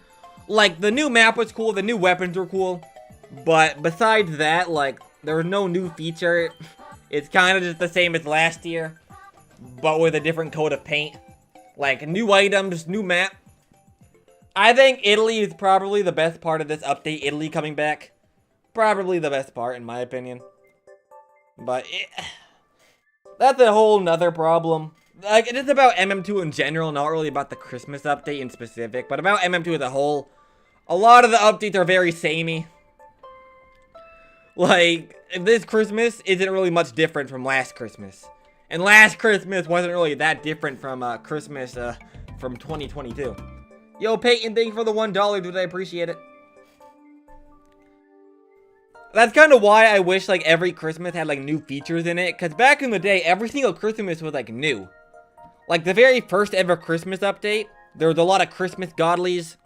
Like, the new map was cool, the new weapons were cool. But besides that, like, there was no new feature. It's kind of just the same as last year, but with a different coat of paint. Like, new items, new map. I think Italy is probably the best part of this update. Italy coming back. Probably the best part, in my opinion. But that's a whole nother problem. Like, it is about MM2 in general, not really about the Christmas update in specific, but about MM2 as a whole. A lot of the updates are very samey. Like, this Christmas isn't really much different from last Christmas. And last Christmas wasn't really that different from Christmas from 2022. Yo, Peyton, thank you for the $1, dude. I appreciate it. That's kind of why I wish, like, every Christmas had, like, new features in it. Because back in the day, every single Christmas was, like, new. Like, the very first ever Christmas update, there was a lot of Christmas godlies.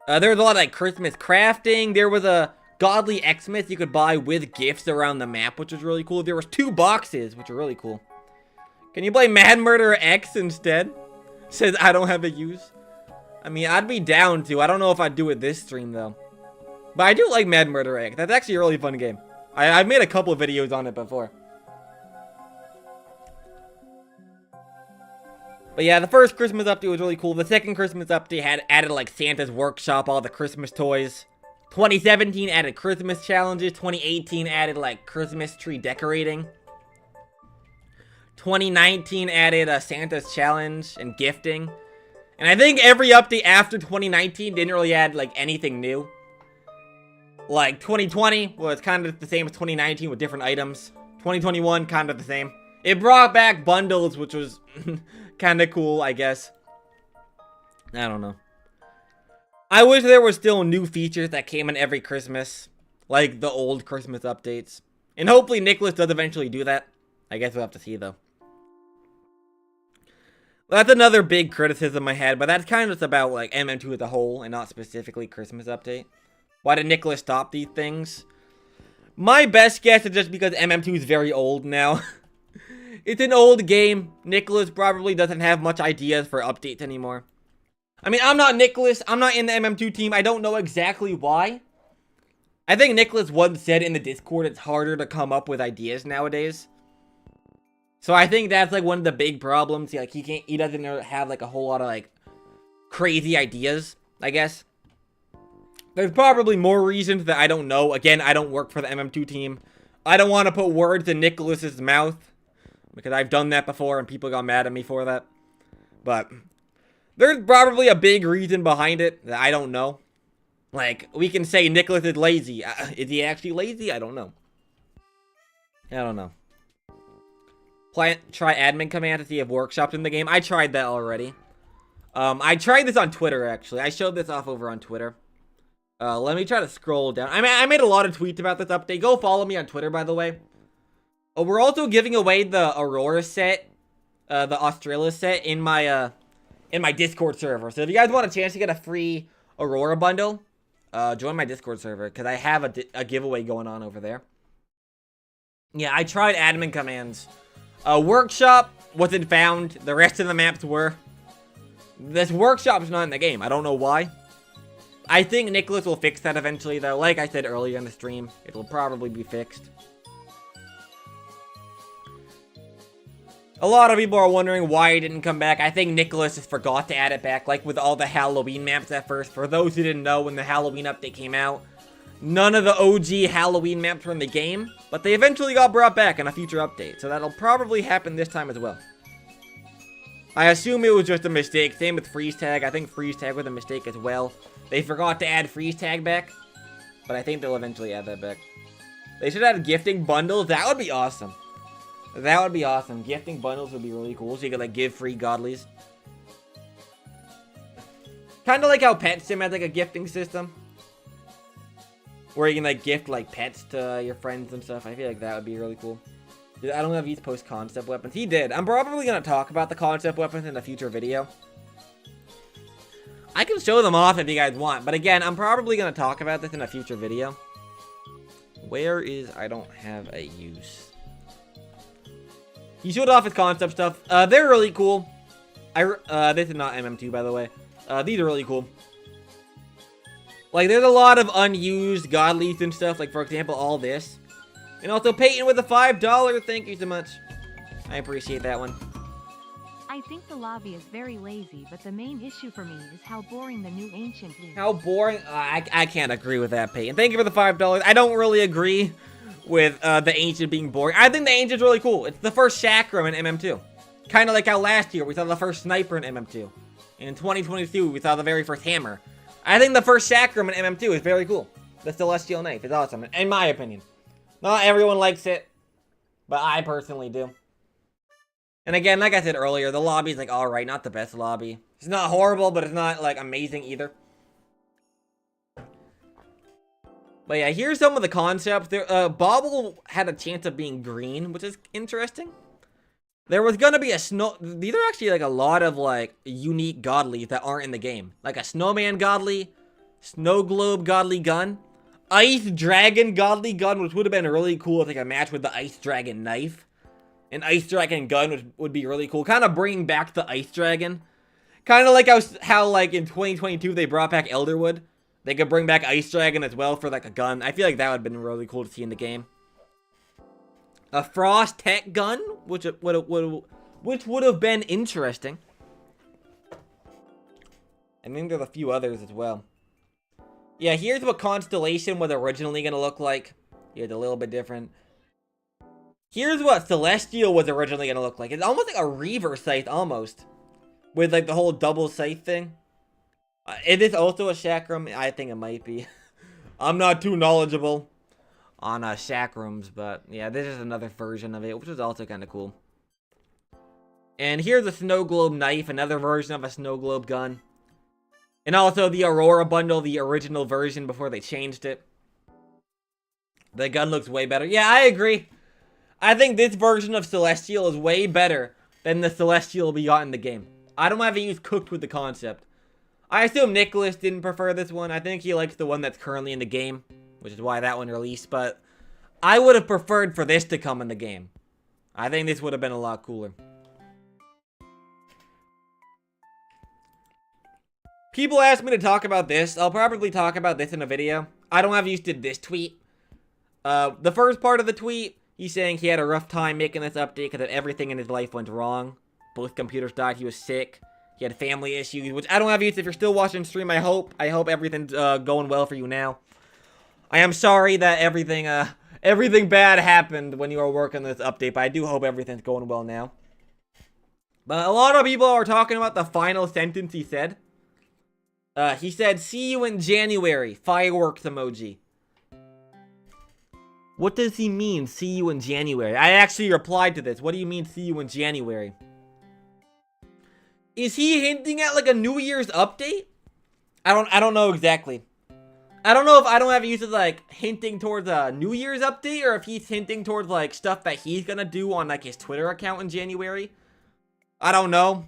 There was a lot of, like, Christmas crafting. There was a godly Xmas you could buy with gifts around the map, which was really cool. There was 2 boxes, which are really cool. Can you play Mad Murderer X instead? Says I don't have a use. I mean, I'd be down to. I don't know if I'd do it this stream, though. But I do like Mad Murderer X. That's actually a really fun game. I've made a couple of videos on it before. But yeah, the first Christmas update was really cool. The second Christmas update had added, like, Santa's Workshop, all the Christmas toys. 2017 added Christmas challenges. 2018 added, like, Christmas tree decorating. 2019 added Santa's challenge and gifting. And I think every update after 2019 didn't really add, like, anything new. Like, 2020 was kind of the same as 2019 with different items. 2021, kind of the same. It brought back bundles, which was kind of cool, I guess. I don't know. I wish there were still new features that came in every Christmas. Like the old Christmas updates. And hopefully Nicholas does eventually do that. I guess we'll have to see, though. That's another big criticism I had, but that's kind of just about, like, MM2 as a whole, and not specifically Christmas update. Why did Nicholas stop these things? My best guess is just because MM2 is very old now. It's an old game. Nicholas probably doesn't have much ideas for updates anymore. I mean, I'm not Nicholas. I'm not in the MM2 team. I don't know exactly why. I think Nicholas once said in the Discord it's harder to come up with ideas nowadays. So I think that's, like, one of the big problems. Like, he doesn't have, like, a whole lot of, like, crazy ideas, I guess. There's probably more reasons that I don't know. Again, I don't work for the MM2 team. I don't want to put words in Nicholas's mouth, because I've done that before and people got mad at me for that. But there's probably a big reason behind it that I don't know. Like, we can say Nicholas is lazy. Is he actually lazy? I don't know. I don't know. Try admin command to see if workshops in the game. I tried that already. I tried this on Twitter, actually. I showed this off over on Twitter. Let me try to scroll down. I made a lot of tweets about this update. Go follow me on Twitter, by the way. We're also giving away the Aurora set, the Australia set in my Discord server. So if you guys want a chance to get a free Aurora bundle, join my Discord server, because I have a giveaway going on over there. Yeah, I tried admin commands. Workshop wasn't found. The rest of the maps were. This workshop's not in the game. I don't know why. I think Nicholas will fix that eventually, though. Like I said earlier in the stream, it will probably be fixed. A lot of people are wondering why it didn't come back. I think Nicholas just forgot to add it back, like with all the Halloween maps at first. For those who didn't know, when the Halloween update came out, none of the OG Halloween maps were in the game, but they eventually got brought back in a future update, so that'll probably happen this time as well. I assume it was just a mistake. Same with freeze tag. I think freeze tag was a mistake as well. They forgot to add freeze tag back, but I think they'll eventually add that back. They should add gifting bundles. That would be awesome. That would be awesome. Gifting bundles would be really cool, so you could, like, give free godlies. Kind of like how Pet Sim has, like, a gifting system, where you can, like, gift, like, pets to your friends and stuff. I feel like that would be really cool. I don't know if he's post concept weapons. He did. I'm probably going to talk about the concept weapons in a future video. I can show them off if you guys want, but again, I'm probably going to talk about this in a future video. Where is... I don't have a use. He showed off his concept stuff. They're really cool. This is not MM2, by the way. These are really cool. Like, there's a lot of unused godlies and stuff. Like, for example, all this. And also Peyton with a $5. Thank you so much. I appreciate that one. I think the lobby is very lazy, but the main issue for me is how boring the new Ancient is. How boring? I can't agree with that, Peyton. Thank you for the $5. I don't really agree with the Ancient being boring. I think the Ancient's really cool. It's the first Chakram in MM2. Kind of like how last year we saw the first Sniper in MM2. And in 2022, we saw the very first Hammer. I think the first Chakram in MM2 is very cool. The Celestial Knife is awesome, in my opinion. Not everyone likes it, but I personally do. And again, like I said earlier, the lobby's like alright, not the best lobby. It's not horrible, but it's not like amazing either. But yeah, here's some of the concepts. Bobble had a chance of being green, which is interesting. There was gonna be a snow... These are actually like a lot of like unique godlies that aren't in the game. Like a snowman godly, snow globe godly gun, ice dragon godly gun, which would have been really cool if like a match with the ice dragon knife. An ice dragon gun, which would be really cool. Kind of bringing back the ice dragon. Kind of like how like in 2022 they brought back Elderwood. They could bring back Ice Dragon as well for like a gun. I feel like that would have been really cool to see in the game. A Frost Tech gun, which would have been interesting. I think there's a few others as well. Yeah, here's what Constellation was originally going to look like. Yeah, it's a little bit different. Here's what Celestial was originally going to look like. It's almost like a Reaver scythe, almost. With like the whole double scythe thing. Is this also a Chakram? I think it might be. I'm not too knowledgeable on Chakrams, but yeah, this is another version of it, which is also kind of cool. And here's a Snow Globe knife, another version of a Snow Globe gun. And also the Aurora bundle, the original version before they changed it. The gun looks way better. Yeah, I agree. I think this version of Celestial is way better than the Celestial we got in the game. I don't have to use cooked with the concept. I assume Nicholas didn't prefer this one. I think he likes the one that's currently in the game, which is why that one released, but I would have preferred for this to come in the game. I think this would have been a lot cooler. People ask me to talk about this. I'll probably talk about this in a video. I don't have used to this tweet. The first part of the tweet, he's saying he had a rough time making this update because everything in his life went wrong. Both computers died, he was sick. He had family issues, which I don't have used. If you're still watching stream, I hope everything's going well for you now. I am sorry that everything bad happened when you were working this update, but I do hope everything's going well now. But a lot of people are talking about the final sentence he said. He said, "See you in January." Fireworks emoji. What does he mean, see you in January? I actually replied to this. What do you mean, see you in January? Is he hinting at like a New Year's update? I don't know exactly. I don't know if I don't have used like hinting towards a New Year's update or if he's hinting towards like stuff that he's gonna do on like his Twitter account in January. I don't know.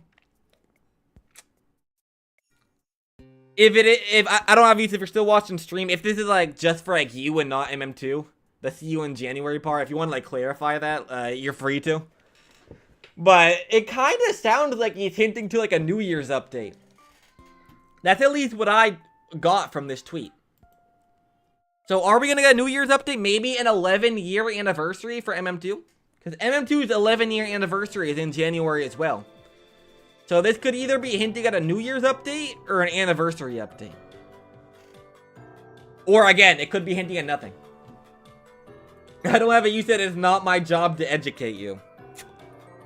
If I don't have used, if you're still watching stream, if this is like just for like you and not MM2, the see you in January part, if you want to like clarify that, you're free to. But it kind of sounds like he's hinting to like a New Year's update. That's at least what I got from this tweet. So are we going to get a New Year's update? Maybe an 11-year anniversary for MM2? Because MM2's 11-year anniversary is in January as well. So this could either be hinting at a New Year's update or an anniversary update. Or again, it could be hinting at nothing. I don't have it. You said it's not my job to educate you.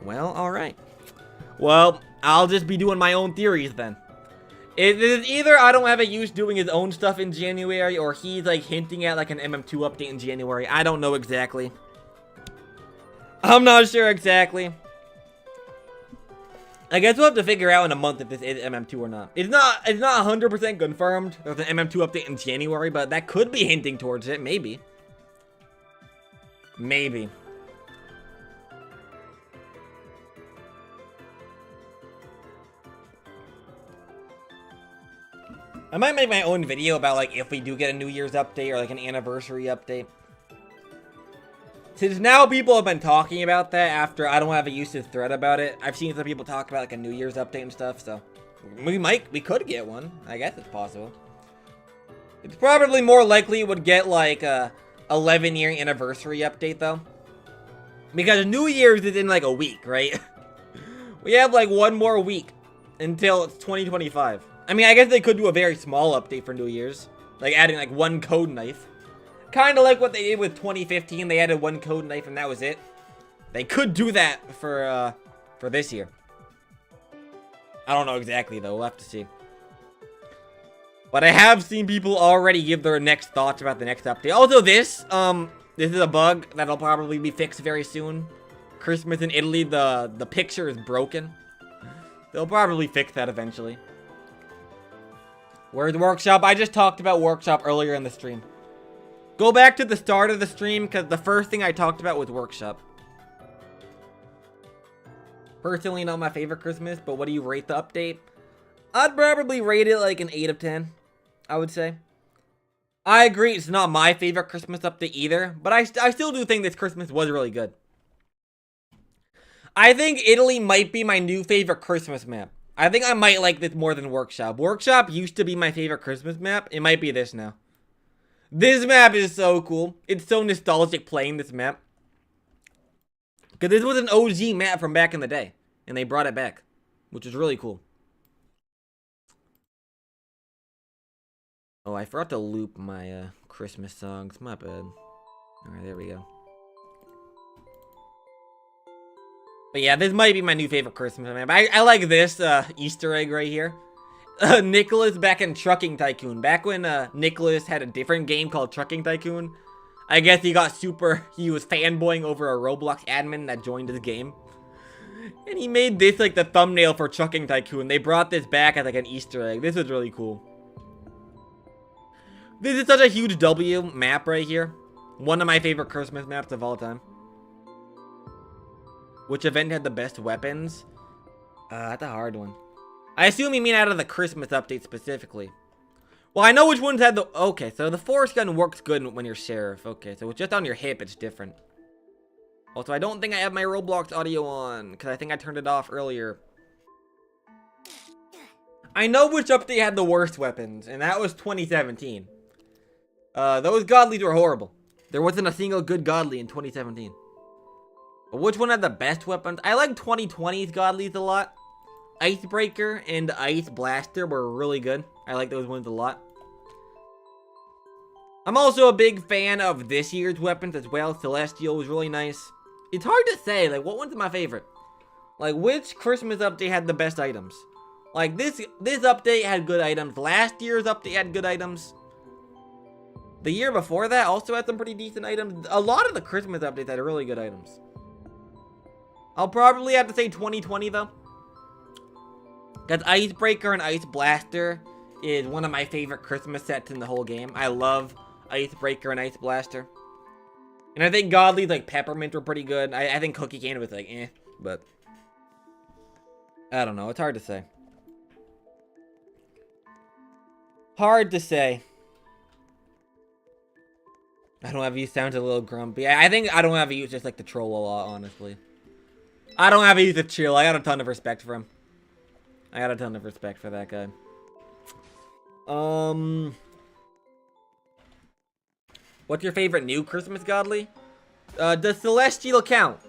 Well, alright. Well, I'll just be doing my own theories then. It is either I don't have a use doing his own stuff in January, or he's like hinting at like an MM2 update in January. I don't know exactly. I'm not sure exactly. I guess we'll have to figure out in a month if this is MM2 or not. It's not 100% confirmed there's an MM2 update in January, but that could be hinting towards it. Maybe. Maybe. I might make my own video about, like, if we do get a New Year's update or, like, an anniversary update. Since now people have been talking about that after I don't have a usage thread about it. I've seen some people talk about, like, a New Year's update and stuff, so we could get one. I guess it's possible. It's probably more likely it would get, like, 11-year anniversary update, though. Because New Year's is in, like, a week, right? We have, like, one more week until it's 2025. I mean, I guess they could do a very small update for New Year's. Like, adding, like, one code knife. Kind of like what they did with 2015. They added one code knife and that was it. They could do that for this year. I don't know exactly, though. We'll have to see. But I have seen people already give their next thoughts about the next update. Also, this is a bug that'll probably be fixed very soon. Christmas in Italy, the picture is broken. They'll probably fix that eventually. Where's Workshop? I just talked about Workshop earlier in the stream. Go back to the start of the stream, because the first thing I talked about was Workshop. Personally, not my favorite Christmas, but what do you rate the update? I'd probably rate it like an 8 of 10, I would say. I agree, it's not my favorite Christmas update either, but I still do think this Christmas was really good. I think Italy might be my new favorite Christmas map. I think I might like this more than Workshop. Workshop used to be my favorite Christmas map. It might be this now. This map is so cool. It's so nostalgic playing this map. Because this was an OG map from back in the day. And they brought it back. Which is really cool. Oh, I forgot to loop my Christmas songs. My bad. Alright, there we go. But yeah, this might be my new favorite Christmas map. I like this Easter egg right here. Nicholas back in Trucking Tycoon. Back when Nicholas had a different game called Trucking Tycoon. I guess he was fanboying over a Roblox admin that joined his game. And he made this like the thumbnail for Trucking Tycoon. They brought this back as like an Easter egg. This was really cool. This is such a huge W map right here. One of my favorite Christmas maps of all time. Which event had the best weapons? That's a hard one. I assume you mean out of the Christmas update specifically. Well, I know which ones had the... Okay, so the force gun works good when you're sheriff. Okay, so it's just on your hip, it's different. Also, I don't think I have my Roblox audio on, because I think I turned it off earlier. I know which update had the worst weapons, and that was 2017. Those godlies were horrible. There wasn't a single good godly in 2017. But which one had the best weapons? I like 2020's godlies a lot. Icebreaker and Ice Blaster were really good. I like those ones a lot. I'm also a big fan of this year's weapons as well. Celestial was really nice. It's hard to say, like, what one's my favorite? Like, which Christmas update had the best items? Like, this update had good items. Last year's update had good items. The year before that also had some pretty decent items. A lot of the Christmas updates had really good items. I'll probably have to say 2020, though. Because Icebreaker and Ice Blaster is one of my favorite Christmas sets in the whole game. I love Icebreaker and Ice Blaster. And I think Godly's like Peppermint were pretty good. I think Cookie Candy was like eh, but I don't know. It's hard to say. Hard to say. I don't have you sounds a little grumpy. I think I don't have you just like to troll a lot, honestly. I don't have you to chill. I got a ton of respect for him. I got a ton of respect for that guy. What's your favorite new Christmas godly? Does Celestial count?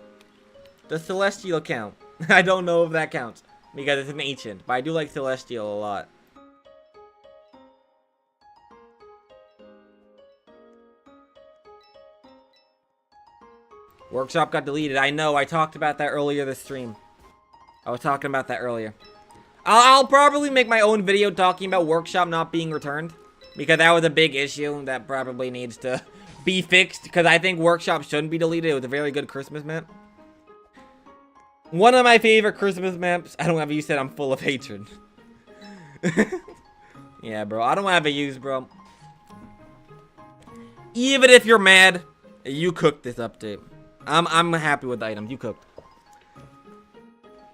Does Celestial count? I don't know if that counts because it's an ancient, but I do like Celestial a lot. Workshop got deleted. I know. I talked about that earlier this stream. I was talking about that earlier. I'll probably make my own video talking about Workshop not being returned. Because that was a big issue that probably needs to be fixed. Because I think Workshop shouldn't be deleted. It was a very good Christmas map. One of my favorite Christmas maps. I don't have you said I'm full of hatred. Yeah, bro. I don't have a use, bro. Even if you're mad, you cooked this update. I'm happy with the items you cooked.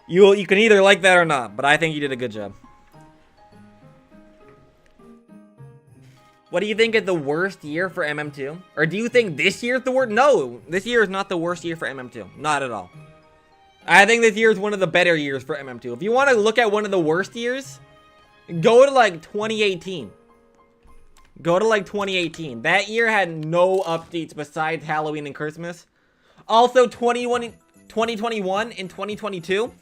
You can either like that or not, but I think you did a good job. What do you think is the worst year for MM2? Or do you think this year is the worst? No, this year is not the worst year for MM2. Not at all. I think this year is one of the better years for MM2. If you want to look at one of the worst years, go to like 2018. Go to like 2018. That year had no updates besides Halloween and Christmas. Also 2021 and 2022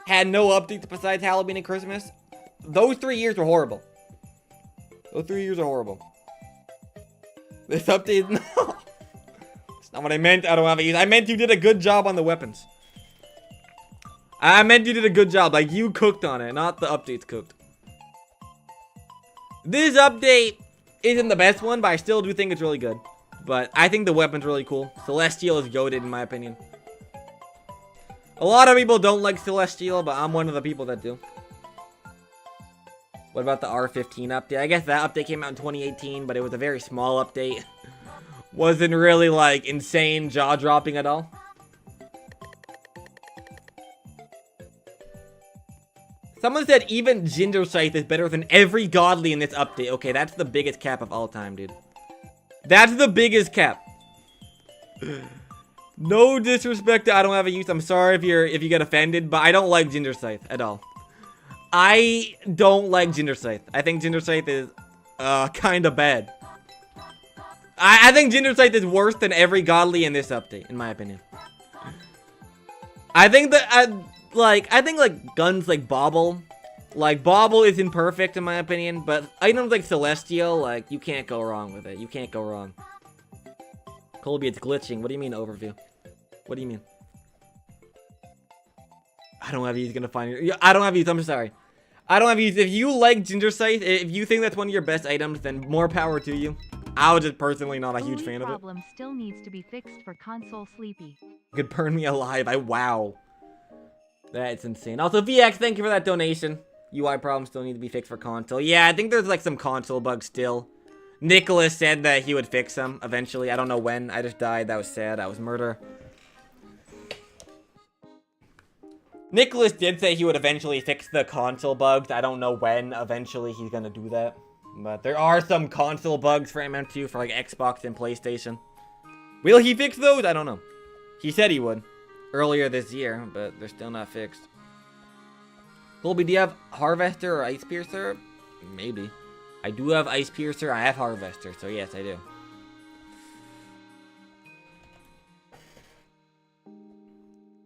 had no updates besides Halloween and Christmas. Those 3 years were horrible. Those 3 years are horrible. This update, no. That's not what I meant. I don't have it. I meant you did a good job on the weapons. I meant you did a good job. Like, you cooked on it, not the updates cooked. This update isn't the best one, but I still do think it's really good. But I think the weapon's really cool. Celestial is goated, in my opinion. A lot of people don't like Celestial, but I'm one of the people that do. What about the R15 update? I guess that update came out in 2018, but it was a very small update. Wasn't really, like, insane jaw-dropping at all. Someone said even Ginger Scythe is better than every godly in this update. Okay, that's the biggest cap of all time, dude. That's the biggest cap. No disrespect to I don't have a use. I'm sorry if you get offended, but I don't like Ginger Scythe at all. I don't like Ginger Scythe. I think Ginger Scythe is kind of bad. I think Ginger Scythe is worse than every godly in this update, in my opinion. I think that I think like guns like Bauble is imperfect in my opinion, but items like Celestial, like, you can't go wrong with it. You can't go wrong. Colbe, it's glitching. What do you mean overview? What do you mean? I don't have use gonna find your. I don't have use. I'm sorry. I don't have use. If you like Ginger Scythe, if you think that's one of your best items, then more power to you. I was just personally not a huge fan of it. Problem still needs to be fixed for console sleepy. Could burn me alive. Wow. That's insane. Also, VX, thank you for that donation. UI problems still need to be fixed for console. Yeah, I think there's like some console bugs still. Nicholas said that he would fix them eventually. I don't know when. I just died. That was sad. That was murder. Nicholas did say he would eventually fix the console bugs. I don't know when eventually he's gonna do that. But there are some console bugs for MM2 for like Xbox and PlayStation. Will he fix those? I don't know. He said he would earlier this year, but they're still not fixed. Colby, do you have Harvester or Ice Piercer? Maybe. I do have Ice Piercer. I have Harvester, so yes, I do.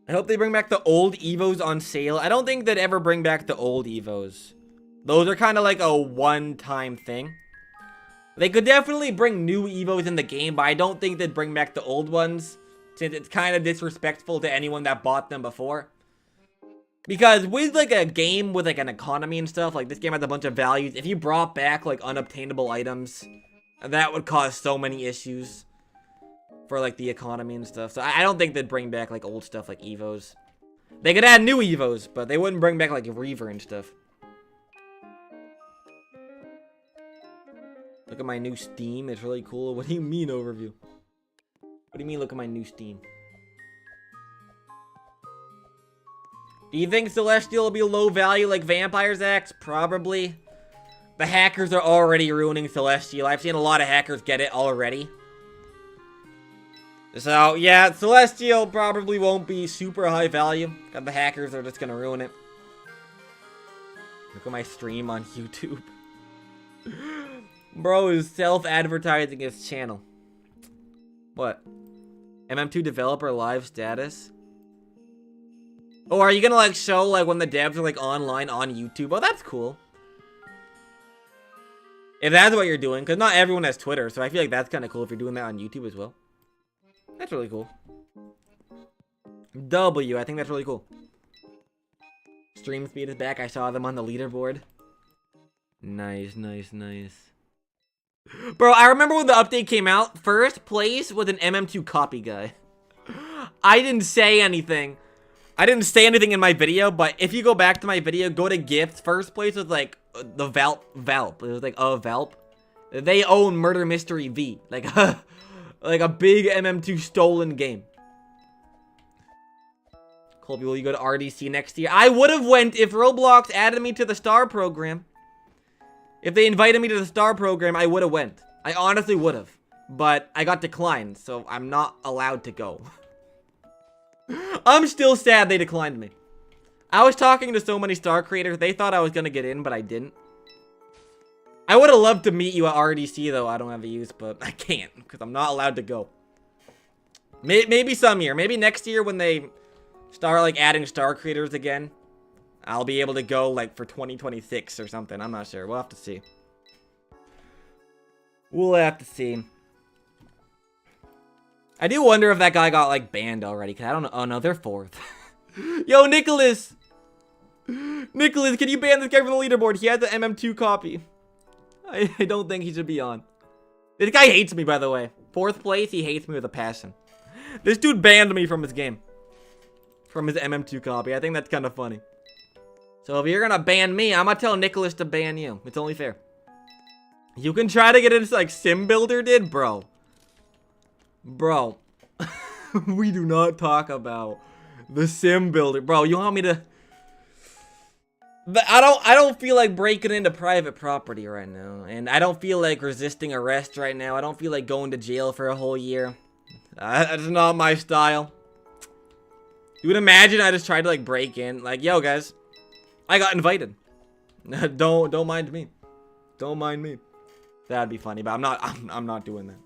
I hope they bring back the old Evos on sale. I don't think they'd ever bring back the old Evos. Those are kind of like a one-time thing. They could definitely bring new Evos in the game, but I don't think they'd bring back the old ones, since it's kind of disrespectful to anyone that bought them before. Because with like a game with like an economy and stuff, like this game has a bunch of values. If you brought back like unobtainable items, that would cause so many issues for like the economy and stuff. So I don't think they'd bring back like old stuff like Evos. They could add new Evos, but they wouldn't bring back like Reaver and stuff. Look at my new Steam. It's really cool. What do you mean overview? What do you mean look at my new Steam? Do you think Celestial will be low value like Vampire's Axe? Probably. The hackers are already ruining Celestial. I've seen a lot of hackers get it already. So, yeah, Celestial probably won't be super high value. The hackers are just gonna ruin it. Look at my stream on YouTube. Bro is self-advertising his channel. What? MM2 developer live status? Oh, are you gonna like show like when the devs are like online on YouTube? Oh, that's cool. If that's what you're doing, because not everyone has Twitter, so I feel like that's kind of cool if you're doing that on YouTube as well. That's really cool. W, I think that's really cool. Stream speed is back. I saw them on the leaderboard. Nice, nice, nice. Bro, I remember when the update came out, first place was an MM2 copy guy. I didn't say anything. I didn't say anything in my video, but if you go back to my video, go to gifts. First place was like the Valp. It was like a Valp. They own Murder Mystery V. Like a big MM2 stolen game. Colby, will you go to RDC next year? I would have went if Roblox added me to the star program. If they invited me to the star program, I would have went. I honestly would have. But I got declined, so I'm not allowed to go. I'm still sad they declined me. I was talking to so many star creators, they thought I was gonna get in, but I didn't. I would have loved to meet you at RDC, though. I don't have a use, but I can't because I'm not allowed to go. Maybe some year. Maybe next year when they start, like, adding star creators again. I'll be able to go, like, for 2026 or something. I'm not sure. We'll have to see. We'll have to see. I do wonder if that guy got, like, banned already. Because I don't know. Oh, no. They're 4th. Yo, Nicholas! Nicholas, can you ban this guy from the leaderboard? He has the MM2 copy. I don't think he should be on. This guy hates me, by the way. 4th place, he hates me with a passion. This dude banned me from his game. From his MM2 copy. I think that's kind of funny. So if you're gonna ban me, I'm gonna tell Nicholas to ban you. It's only fair. You can try to get into, like, Sim Builder did, bro. Bro. We do not talk about the Sim Builder. Bro, you want me to... But I don't feel like breaking into private property right now. And I don't feel like resisting arrest right now. I don't feel like going to jail for a whole year. That's not my style. You would imagine I just tried to, like, break in. Like, yo, guys. I got invited. Don't mind me. Don't mind me. That'd be funny, but I'm not doing that.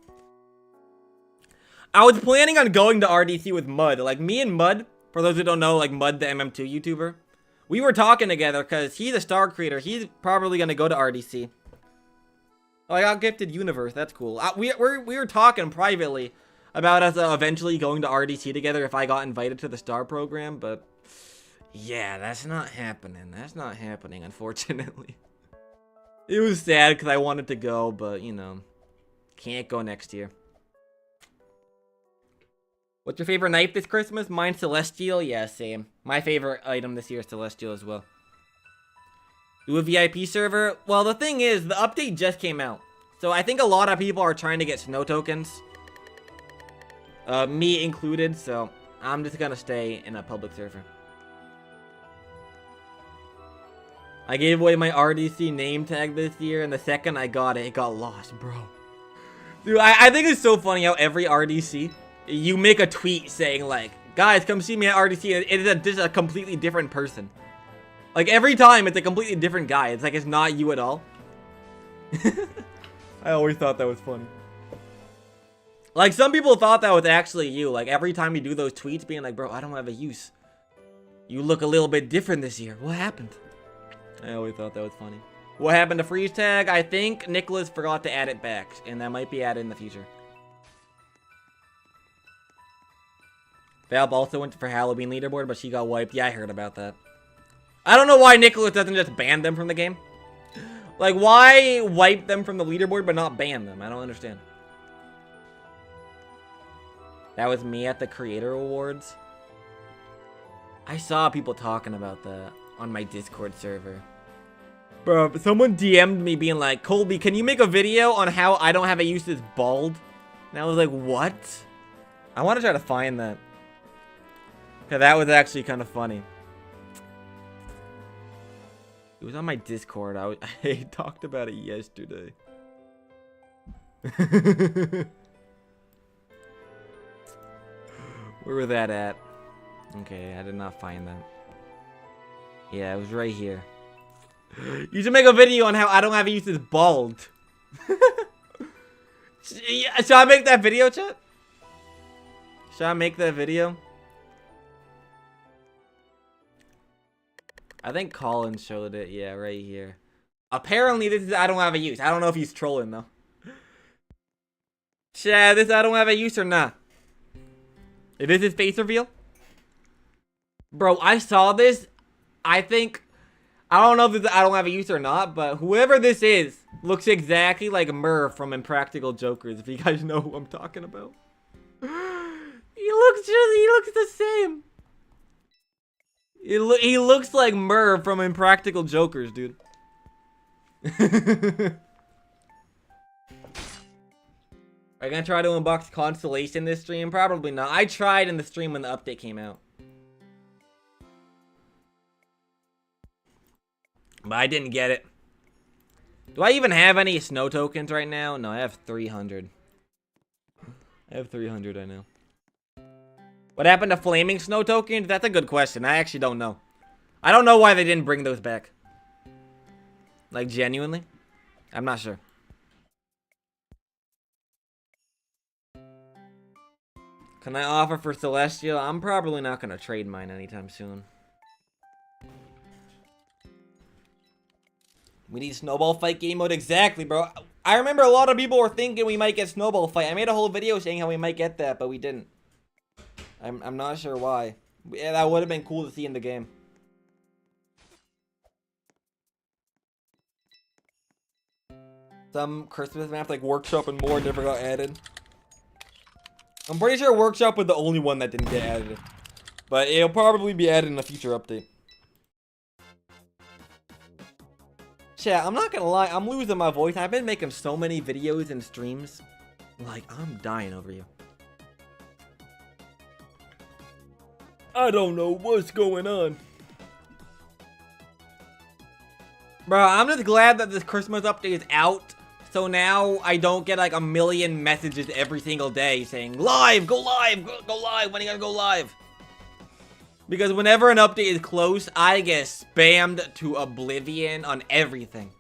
I was planning on going to RDC with Mud. Like, me and Mud, for those who don't know, like, Mud, the MM2 YouTuber. We were talking together because he's a star creator. He's probably going to go to RDC. Oh, I got gifted Universe. That's cool. We were talking privately about us eventually going to RDC together if I got invited to the star program, but yeah, that's not happening. That's not happening, unfortunately. It was sad because I wanted to go, but, you know, can't go next year. What's your favorite knife this Christmas? Mine's Celestial. Yeah, same. My favorite item this year is Celestial as well. Do a VIP server? Well, the thing is, the update just came out. So I think a lot of people are trying to get snow tokens. Me included, so I'm just gonna stay in a public server. I gave away my RDC name tag this year, and the second I got it, it got lost, bro. Dude, I think it's so funny how every RDC, you make a tweet saying, like, guys, come see me at RDC, and it's just a completely different person. Like, every time, it's a completely different guy. It's like, it's not you at all. I always thought that was funny. Like, some people thought that was actually you. Like, every time you do those tweets, being like, bro, I don't have a use. You look a little bit different this year. What happened? I always thought that was funny. What happened to freeze tag? I think Nicholas forgot to add it back, and that might be added in the future. Valve also went for Halloween leaderboard, but she got wiped. Yeah, I heard about that. I don't know why Nicholas doesn't just ban them from the game. Like, why wipe them from the leaderboard but not ban them? I don't understand. That was me at the Creator Awards. I saw people talking about that on my Discord server. Bro, someone DM'd me being like, Colby, can you make a video on how I don't have a use as bald? And I was like, what? I want to try to find that. Because that was actually kind of funny. It was on my Discord. I talked about it yesterday. Where was that at? Okay, I did not find that. Yeah, it was right here. You should make a video on how I don't have a use as bald. Should I make that video, chat? Should I make that video? I think Colin showed it. Yeah, right here. Apparently, this is I don't have a use. I don't know if he's trolling, though. Chat, this I don't have a use or not. Is this his face reveal? Bro, I saw this. I think... I don't know if this is I don't have a use or not, but whoever this is looks exactly like Merv from Impractical Jokers, if you guys know who I'm talking about. He looks the same. He looks like Merv from Impractical Jokers, dude. Are you gonna try to unbox Constellation this stream? Probably not. I tried in the stream when the update came out. But I didn't get it. Do I even have any snow tokens right now? No, I have 300. I have 300, I know. What happened to flaming snow tokens? That's a good question. I actually don't know. I don't know why they didn't bring those back. Like, genuinely. I'm not sure. Can I offer for Celestial? I'm probably not going to trade mine anytime soon. We need Snowball Fight game mode. Exactly, bro. I remember a lot of people were thinking we might get Snowball Fight. I made a whole video saying how we might get that, but we didn't. I'm not sure why. Yeah, that would have been cool to see in the game. Some Christmas map like Workshop and more never got added. I'm pretty sure Workshop was the only one that didn't get added. But it'll probably be added in a future update. Chat, I'm not gonna lie, I'm losing my voice. I've been making so many videos and streams. Like, I'm dying over you. I don't know what's going on. Bro, I'm just glad that this Christmas update is out. So now I don't get like a million messages every single day saying, live, go live, go live, when are you gonna go live? Because whenever an update is close, I get spammed to oblivion on everything.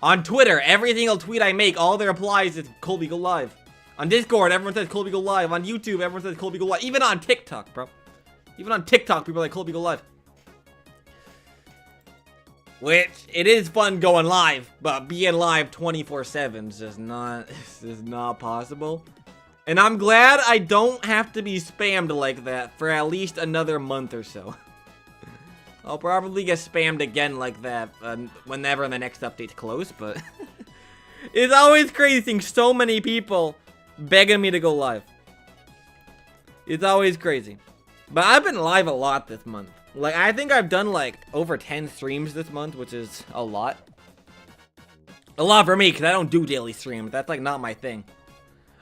On Twitter, every single tweet I make, all the replies is Colbe, go live. On Discord, everyone says Colbe, go live. On YouTube, everyone says Colbe, go live. Even on TikTok, bro. Even on TikTok, people are like, Colbe, go live. Which, it is fun going live, but being live 24/7 is not possible. And I'm glad I don't have to be spammed like that for at least another month or so. I'll probably get spammed again like that whenever the next update's close, but it's always crazy seeing so many people begging me to go live. It's always crazy. But I've been live a lot this month. Like, I think I've done, like, over 10 streams this month, which is a lot. A lot for me, because I don't do daily streams. That's, like, not my thing.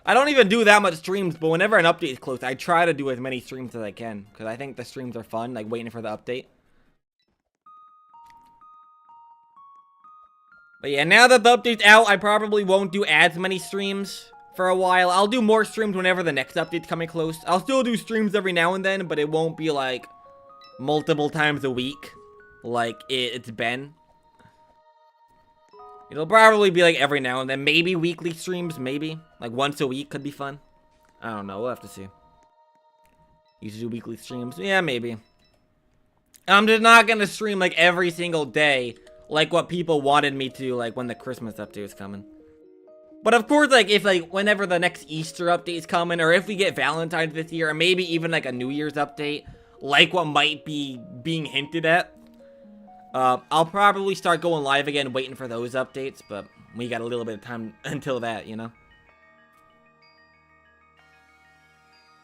I don't even do that much streams, but whenever an update is close, I try to do as many streams as I can. Because I think the streams are fun, like, waiting for the update. But yeah, now that the update's out, I probably won't do as many streams for a while. I'll do more streams whenever the next update's coming close. I'll still do streams every now and then, but it won't be, like, multiple times a week, like it's been. It'll probably be like every now and then, maybe weekly streams, maybe like once a week could be fun. I don't know, we'll have to see. Used to do weekly streams, yeah, maybe. I'm just not gonna stream like every single day, like what people wanted me to, like when the Christmas update was coming. But of course, like if like whenever the next Easter update is coming, or if we get Valentine's this year, or maybe even like a New Year's update, like what might be being hinted at, I'll probably start going live again waiting for those updates, but we got a little bit of time until that, you know?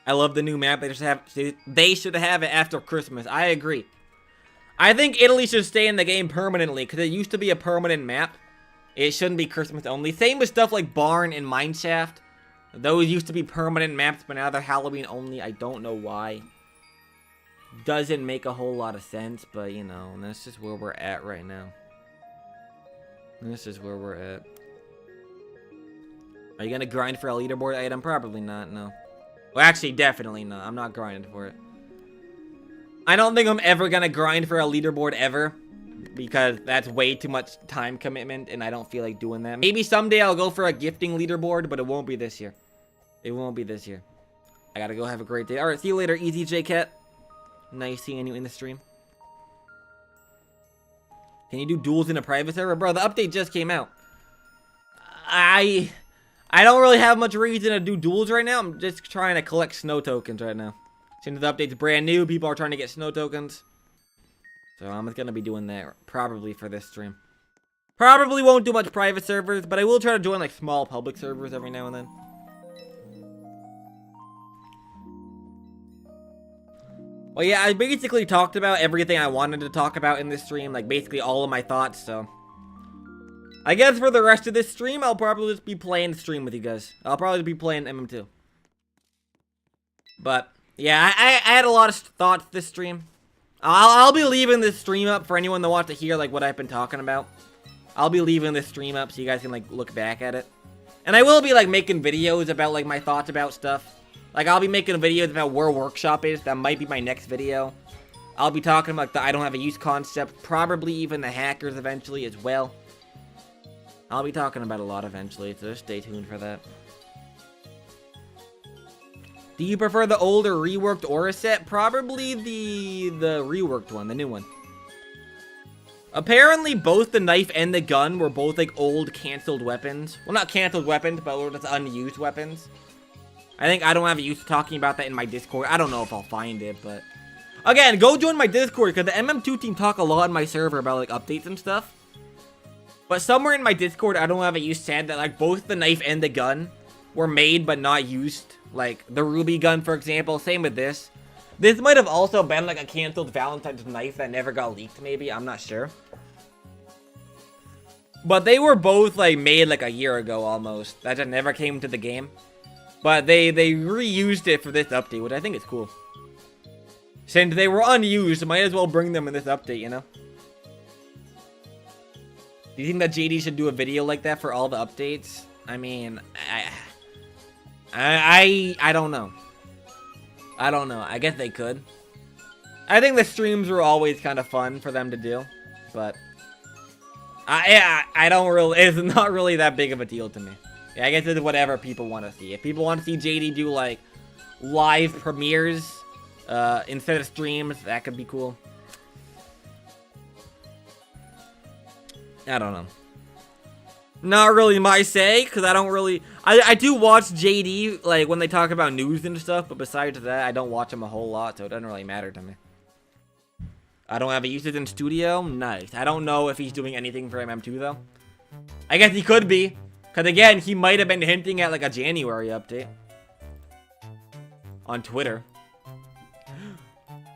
I love the new map. They should have it after Christmas. I agree. I think Italy should stay in the game permanently, because it used to be a permanent map. It shouldn't be Christmas only. Same with stuff like Barn and Mineshaft. Those used to be permanent maps, but now they're Halloween only. I don't know why. Doesn't make a whole lot of sense, but you know, that's just where we're at right now. This is where we're at. Are you gonna grind for a leaderboard item? Probably not, no. Well, actually, definitely not. I'm not grinding for it. I don't think I'm ever gonna grind for a leaderboard ever, because that's way too much time commitment, and I don't feel like doing that. Maybe someday I'll go for a gifting leaderboard, but it won't be this year. It won't be this year. I gotta go have a great day. Alright, see you later, Easy J Cat. Nice seeing you in the stream. Can you do duels in a private server? Bro, the update just came out. I don't really have much reason to do duels right now. I'm just trying to collect snow tokens right now. Since the update's brand new, people are trying to get snow tokens. So I'm just gonna be doing that probably for this stream. Probably won't do much private servers, but I will try to join like small public servers every now and then. Well, yeah, I basically talked about everything I wanted to talk about in this stream, like basically all of my thoughts, so I guess for the rest of this stream, I'll probably just be playing the stream with you guys. I'll probably be playing MM2. But, yeah, I had a lot of thoughts this stream. I'll be leaving this stream up for anyone that wants to hear, like, what I've been talking about. I'll be leaving this stream up so you guys can, like, look back at it. And I will be, like, making videos about, like, my thoughts about stuff. Like, I'll be making videos about where Workshop is. That might be my next video. I'll be talking about the I don't have a use concept. Probably even the hackers eventually as well. I'll be talking about a lot eventually, so just stay tuned for that. Do you prefer the older reworked Aura set? Probably the reworked one, the new one. Apparently, both the knife and the gun were both like old canceled weapons. Well, not canceled weapons, but were just unused weapons. I think I don't have use talking about that in my Discord. I don't know if I'll find it, but again, go join my Discord because the MM2 team talk a lot on my server about like updates and stuff. But somewhere in my Discord, I don't have a use said that like both the knife and the gun were made but not used. Like the Ruby gun, for example. Same with this. This might have also been like a canceled Valentine's knife that never got leaked, maybe. I'm not sure. But they were both like made like a year ago almost. That just never came to the game. But they reused it for this update, which I think is cool. Since they were unused, might as well bring them in this update, you know? Do you think that JD should do a video like that for all the updates? I mean, I don't know. I don't know. I guess they could. I think the streams were always kind of fun for them to do, but I don't really. It's not really that big of a deal to me. Yeah, I guess it's whatever people want to see. If people want to see JD do like live premieres instead of streams, that could be cool. I don't know. Not really my say, because I don't really... I do watch JD, like, when they talk about news and stuff, but besides that, I don't watch him a whole lot, so it doesn't really matter to me. I don't have a usage in studio? Nice. I don't know if he's doing anything for MM2, though. I guess he could be, because, again, he might have been hinting at, like, a January update. On Twitter.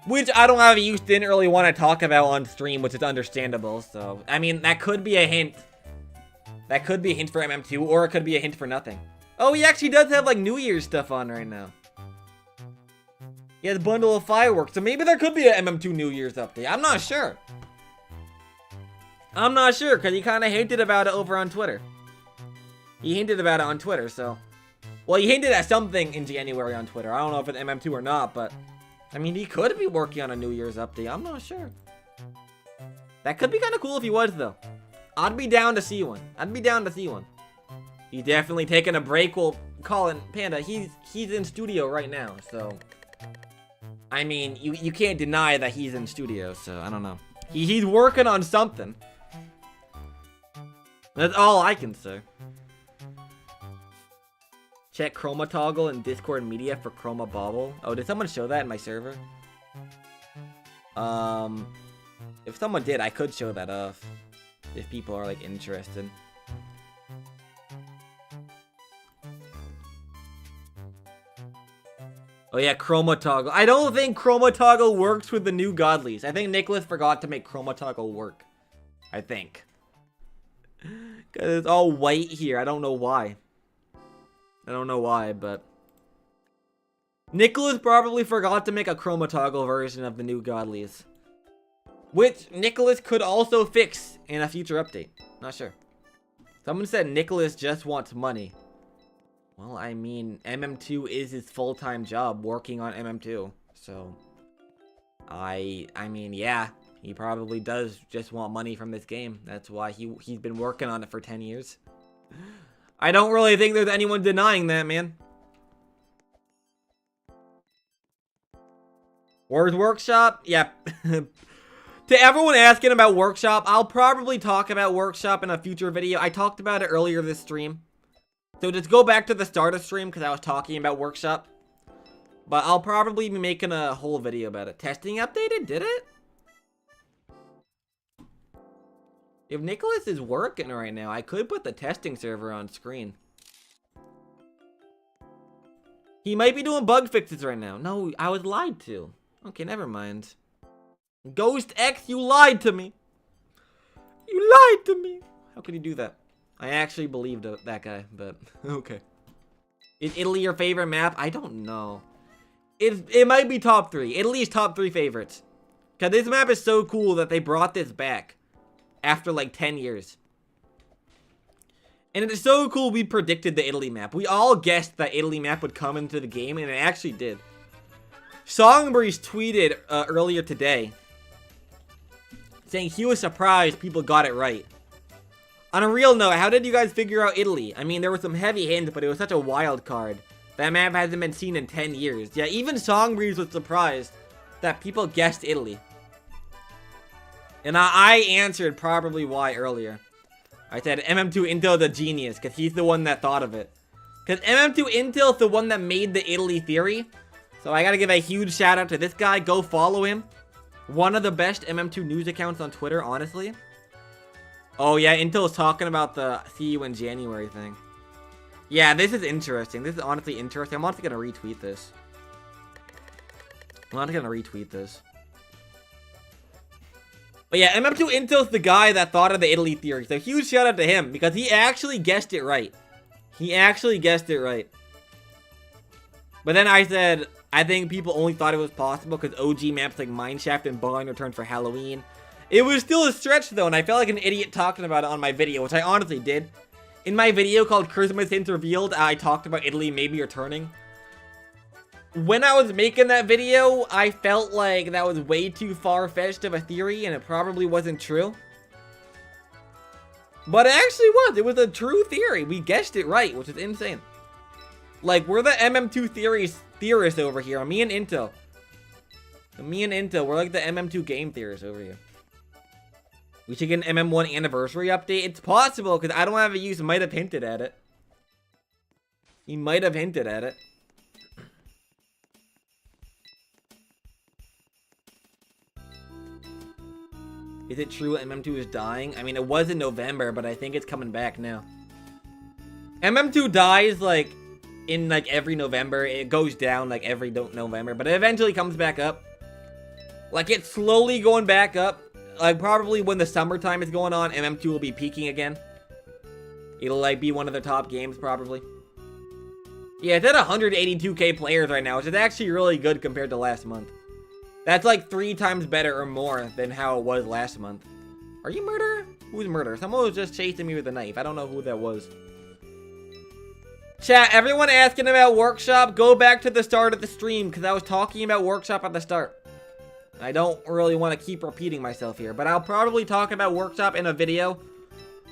Which I don't have a use, didn't really want to talk about on stream, which is understandable, so... I mean, that could be a hint. That could be a hint for MM2, or it could be a hint for nothing. Oh, he actually does have, like, New Year's stuff on right now. He has a bundle of fireworks, so maybe there could be an MM2 New Year's update. I'm not sure. I'm not sure, because he kind of hinted about it over on Twitter. He hinted about it on Twitter, so... Well, he hinted at something in January on Twitter. I don't know if it's MM2 or not, but... I mean, he could be working on a New Year's update. I'm not sure. That could be kind of cool if he was, though. I'd be down to see one. I'd be down to see one. He's definitely taking a break. Well, Colin, Panda, he's in studio right now, so... I mean, you can't deny that he's in studio, so I don't know. He's working on something. That's all I can say. Check Chroma Toggle in Discord Media for Chroma Bobble. Oh, did someone show that in my server? If someone did, I could show that off. If people are, like, interested. Oh, yeah, Chroma Toggle. I don't think Chroma Toggle works with the new Godlies. I think Nicholas forgot to make Chroma Toggle work. I think. Because it's all white here. I don't know why. I don't know why, but... Nicholas probably forgot to make a Chroma Toggle version of the new Godlies. Which Nicholas could also fix in a future update. Not sure. Someone said Nicholas just wants money. Well, I mean, MM2 is his full-time job working on MM2. So, I mean, yeah, he probably does just want money from this game. That's why he's been working on it for 10 years. I don't really think there's anyone denying that, man. Where's Workshop? Yep. To everyone asking about Workshop, I'll probably talk about Workshop in a future video. I talked about it earlier this stream. So just go back to the start of stream because I was talking about Workshop. But I'll probably be making a whole video about it. Testing updated? Did it? If Nicholas is working right now, I could put the testing server on screen. He might be doing bug fixes right now. No, I was lied to. Okay, never mind. Ghost X, you lied to me. You lied to me. How could you do that? I actually believed that guy, but okay. Is Italy your favorite map? I don't know. It might be top 3. Italy's top 3 favorites. Because this map is so cool that they brought this back. After like 10 years. And it is so cool we predicted the Italy map. We all guessed that Italy map would come into the game, and it actually did. Songbreeze tweeted earlier today saying he was surprised people got it right. On a real note, how did you guys figure out Italy? I mean, there were some heavy hints, but it was such a wild card. That map hasn't been seen in 10 years. Yeah, even Songbreeze was surprised that people guessed Italy. And I answered probably why earlier. I said MM2 Intel the genius, because he's the one that thought of it. Because MM2 Intel is the one that made the Italy theory. So I gotta give a huge shout out to this guy. Go follow him. One of the best MM2 news accounts on Twitter, honestly. Oh yeah, Intel is talking about the see you in January thing. Yeah, this is interesting. This is honestly interesting. I'm honestly gonna retweet this. But yeah, MM2 Intel's the guy that thought of the Italy theory. So huge shout out to him because he actually guessed it right. But then I said, I think people only thought it was possible because OG maps like Mineshaft and Barn returned for Halloween. It was still a stretch though, and I felt like an idiot talking about it on my video, which I honestly did. In my video called Christmas Hints Revealed, I talked about Italy maybe returning. When I was making that video, I felt like that was way too far-fetched of a theory, and it probably wasn't true. But it actually was. It was a true theory. We guessed it right, which is insane. Like, we're the MM2 theorists over here. Me and Intel. We're like the MM2 game theorists over here. We should get an MM1 anniversary update. It's possible, because I don't have a use. Might have hinted at it. He might have hinted at it. Is it true MM2 is dying? I mean, it was in November, but I think it's coming back now. MM2 dies, like, in, like, every November. It goes down, like, every November, but it eventually comes back up. Like, it's slowly going back up. Like, probably when the summertime is going on, MM2 will be peaking again. It'll, like, be one of the top games, probably. Yeah, it's at 182k players right now, which is actually really good compared to last month. That's, like, 3 times better or more than how it was last month. Are you murderer? Who's murderer? Someone was just chasing me with a knife. I don't know who that was. Chat, everyone asking about Workshop, go back to the start of the stream, because I was talking about Workshop at the start. I don't really want to keep repeating myself here, but I'll probably talk about Workshop in a video.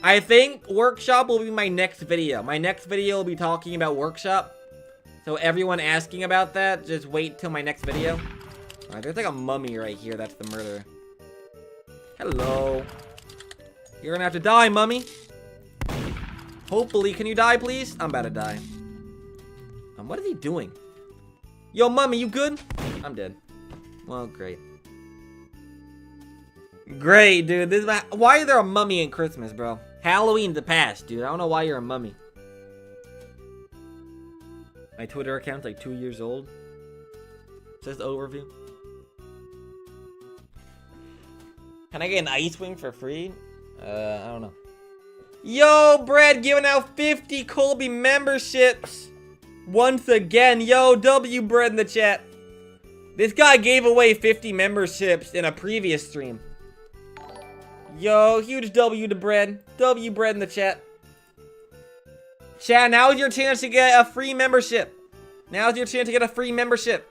I think Workshop will be my next video. My next video will be talking about Workshop. So everyone asking about that, just wait till my next video. Alright, there's like a mummy right here. That's the murderer. Hello. You're gonna have to die, mummy. Hopefully, can you die, please? I'm about to die. What is he doing? Yo, mummy, you good? I'm dead. Well, great. Great, dude. This is why is there a mummy in Christmas, bro? Halloween's the past, dude. I don't know why you're a mummy. My Twitter account's like 2 years old. It says overview. Can I get an ice wing for free? I don't know. Yo, Brad giving out 50 Colbe memberships. Once again. Yo, W Bread in the chat. This guy gave away 50 memberships in a previous stream. Yo, huge W to Bread. W Bread in the chat. Chat, now is your chance to get a free membership. Now's your chance to get a free membership.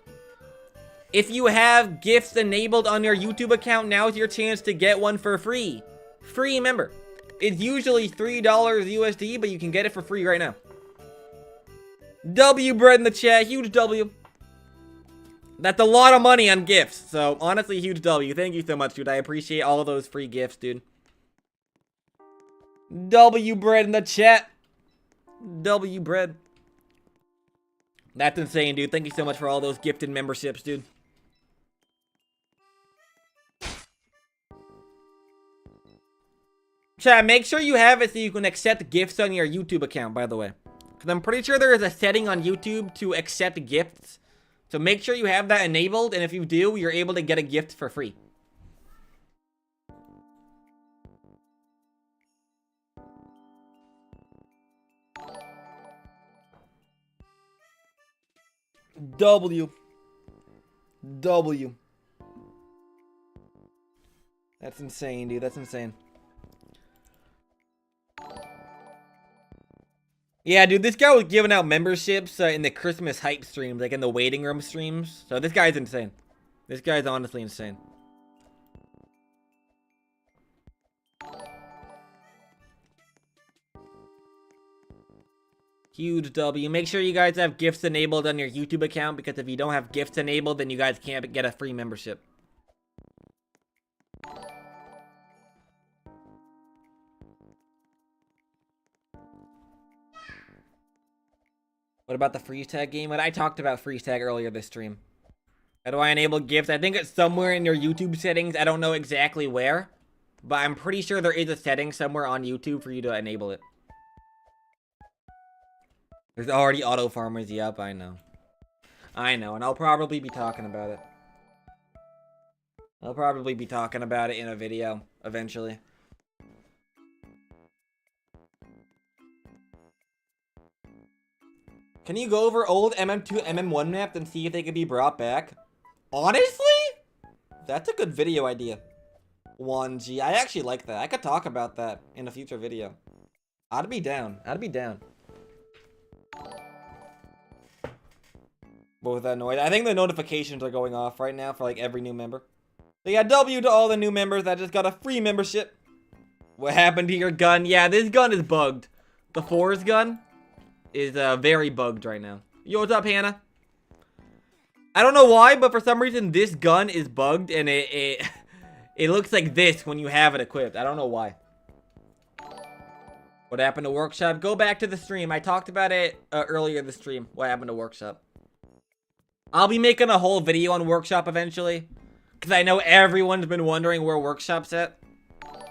If you have gifts enabled on your YouTube account, now's your chance to get one for free. Free member. It's usually $3 USD, but you can get it for free right now. W Bread in the chat. Huge W. That's a lot of money on gifts. So, honestly, huge W. Thank you so much, dude. I appreciate all of those free gifts, dude. W Bread in the chat. W Bread. That's insane, dude. Thank you so much for all those gifted memberships, dude. Chat, make sure you have it so you can accept gifts on your YouTube account, by the way. Because I'm pretty sure there is a setting on YouTube to accept gifts. So make sure you have that enabled, and if you do, you're able to get a gift for free. W. That's insane, dude. That's insane. Yeah, dude, this guy was giving out memberships in the Christmas hype streams, like in the waiting room streams. So this guy's insane. This guy's honestly insane. Huge W. Make sure you guys have gifts enabled on your YouTube account, because if you don't have gifts enabled, then you guys can't get a free membership. What about the freeze tag game? I talked about freeze tag earlier this stream. How do I enable gifts? I think it's somewhere in your YouTube settings. I don't know exactly where, but I'm pretty sure there is a setting somewhere on YouTube for you to enable it. There's already auto farmers. Yep, I know. I know, and I'll probably be talking about it. I'll probably be talking about it in a video eventually. Can you go over old MM2, MM1 maps and see if they could be brought back? Honestly? That's a good video idea. 1G. I actually like that. I could talk about that in a future video. I'd be down. I'd be down. What was that noise? I think the notifications are going off right now for like every new member. So yeah, W to all the new members that just got a free membership. What happened to your gun? Yeah, this gun is bugged. The Force gun is very bugged right now. Yo, what's up, Hannah? I don't know why, but for some reason this gun is bugged and it looks like this when you have it equipped. I don't know why. What happened to Workshop? Go back to the stream. I talked about it earlier in the stream. What happened to Workshop? I'll be making a whole video on Workshop eventually, because I know everyone's been wondering where Workshop's at.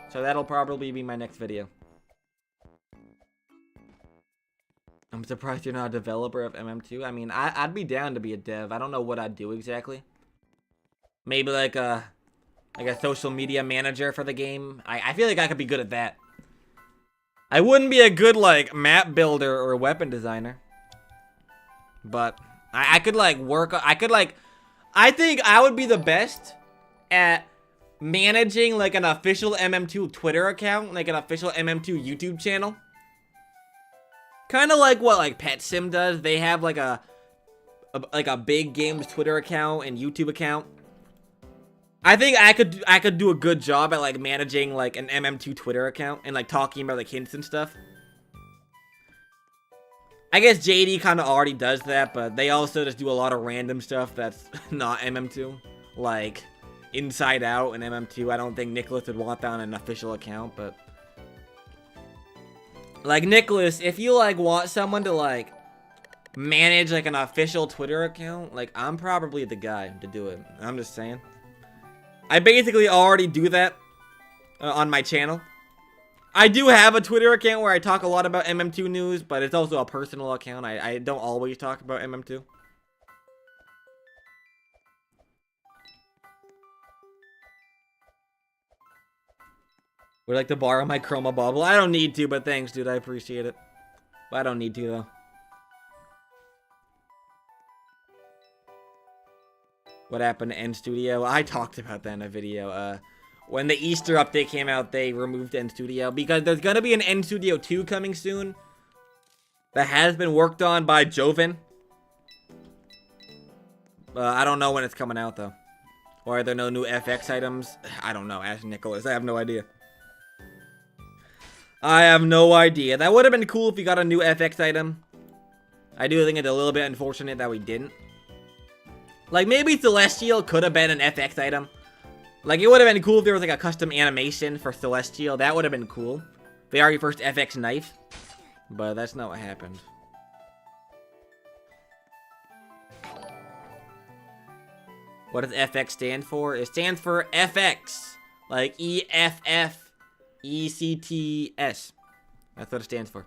So that'll probably be my next video. I'm surprised you're not a developer of MM2. I mean, I'd be down to be a dev. I don't know what I'd do exactly. Maybe like a social media manager for the game. I feel like I could be good at that. I wouldn't be a good like map builder or weapon designer, but I could like work. I think I would be the best at managing like an official MM2 Twitter account, like an official MM2 YouTube channel. Kind of like what like Pet Sim does. They have like a big games Twitter account and YouTube account. I think I could do a good job at like managing like an MM2 Twitter account and like talking about like hints and stuff. I guess JD kind of already does that, but they also just do a lot of random stuff that's not MM2, like Inside Out and MM2. I don't think Nicholas would want that on an official account, but like Nicholas, if you like want someone to like manage like an official Twitter account, like I'm probably the guy to do it. I'm just saying. I basically already do that on my channel. I do have a Twitter account where I talk a lot about MM2 news, but it's also a personal account. I don't always talk about MM2. Would like to borrow my chroma bubble? I don't need to, but thanks, dude. I appreciate it. But I don't need to, though. What happened to N Studio? I talked about that in a video. When the Easter update came out, they removed N Studio because there's gonna be an N Studio 2 coming soon that has been worked on by Joven. I don't know when it's coming out, though. Why are there no new FX items? I don't know. Ask Nicholas. I have no idea. I have no idea. That would have been cool if we got a new FX item. I do think it's a little bit unfortunate that we didn't. Like, maybe Celestial could have been an FX item. Like, it would have been cool if there was, like, a custom animation for Celestial. That would have been cool. Very first FX knife. But that's not what happened. What does FX stand for? It stands for FX. Like, EFF. ECTS. That's what it stands for.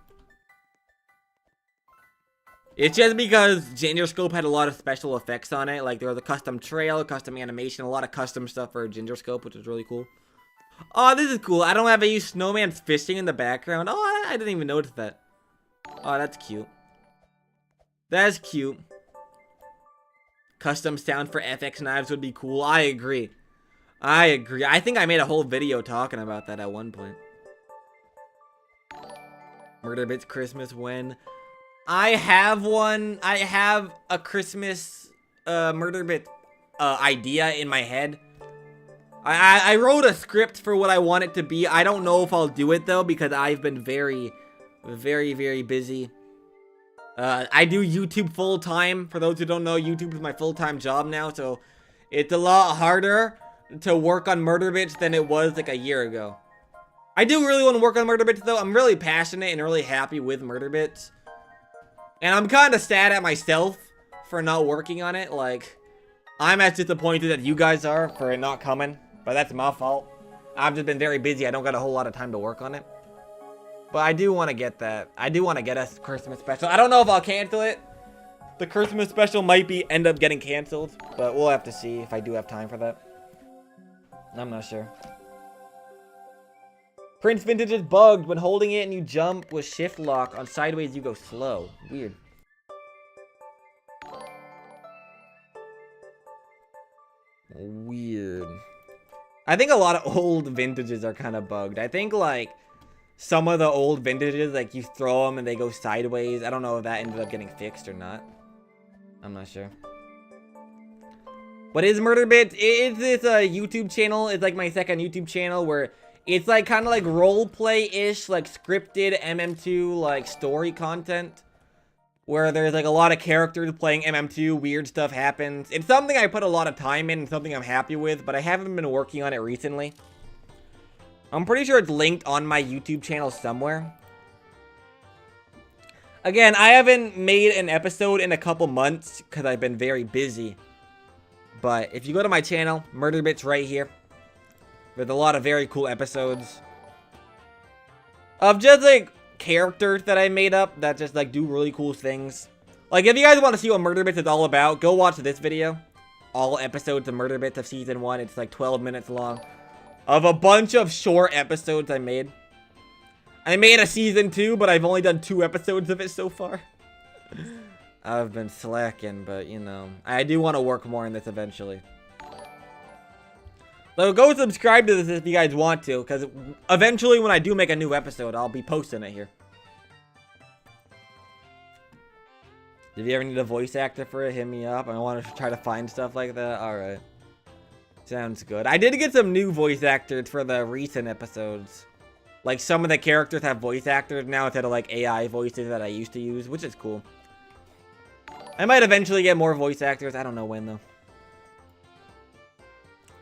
It's just because Gingerscope had a lot of special effects on it. Like, there was a custom trail, custom animation, a lot of custom stuff for Gingerscope, which is really cool. Oh, this is cool. I don't have any snowman's fishing in the background. Oh, I didn't even notice that. Oh, that's cute. That's cute. Custom sound for FX knives would be cool. I agree. I agree. I think I made a whole video talking about that at one point. Murder Bits Christmas when? I have one. I have a Christmas Murder Bit idea in my head. I wrote a script for what I want it to be. I don't know if I'll do it though because I've been very, very, very busy I do YouTube full-time. For those who don't know, YouTube is my full-time job now, so it's a lot harder to work on Murder Bits than it was like a year ago. I do really want to work on Murder Bits though. I'm really passionate and really happy with Murder Bits. And I'm kind of sad at myself for not working on it. Like, I'm as disappointed that you guys are for it not coming, but that's my fault. I've just been very busy. I don't got a whole lot of time to work on it. But I do want to get that. I do want to get us Christmas special. I don't know if I'll cancel it. The Christmas special might end up getting canceled, but we'll have to see if I do have time for that. I'm not sure. Prince Vintage is bugged. When holding it and you jump with shift lock on sideways, you go slow. Weird. Weird. I think a lot of old vintages are kind of bugged. I think like some of the old vintages, like you throw them and they go sideways. I don't know if that ended up getting fixed or not. I'm not sure. What is Murder Bits? It's this YouTube channel. It's like my second YouTube channel where it's like kind of like role play-ish, like scripted MM2 like story content. Where there's like a lot of characters playing MM2, weird stuff happens. It's something I put a lot of time in and something I'm happy with, but I haven't been working on it recently. I'm pretty sure it's linked on my YouTube channel somewhere. Again, I haven't made an episode in a couple months because I've been very busy. But if you go to my channel, Murder Bits right here. There's a lot of very cool episodes of just like characters that I made up that just like do really cool things. Like if you guys want to see what Murder Bits is all about, go watch this video. All episodes of Murder Bits of season 1. It's like 12 minutes long. Of a bunch of short episodes I made. I made a season 2, but I've only done 2 episodes of it so far. I've been slacking, but you know, I do want to work more on this eventually. So go subscribe to this if you guys want to, because eventually when I do make a new episode, I'll be posting it here. If you ever need a voice actor for it, hit me up. I want to try to find stuff like that. Alright. Sounds good. I did get some new voice actors for the recent episodes. Like some of the characters have voice actors now instead of like AI voices that I used to use, which is cool. I might eventually get more voice actors. I don't know when though.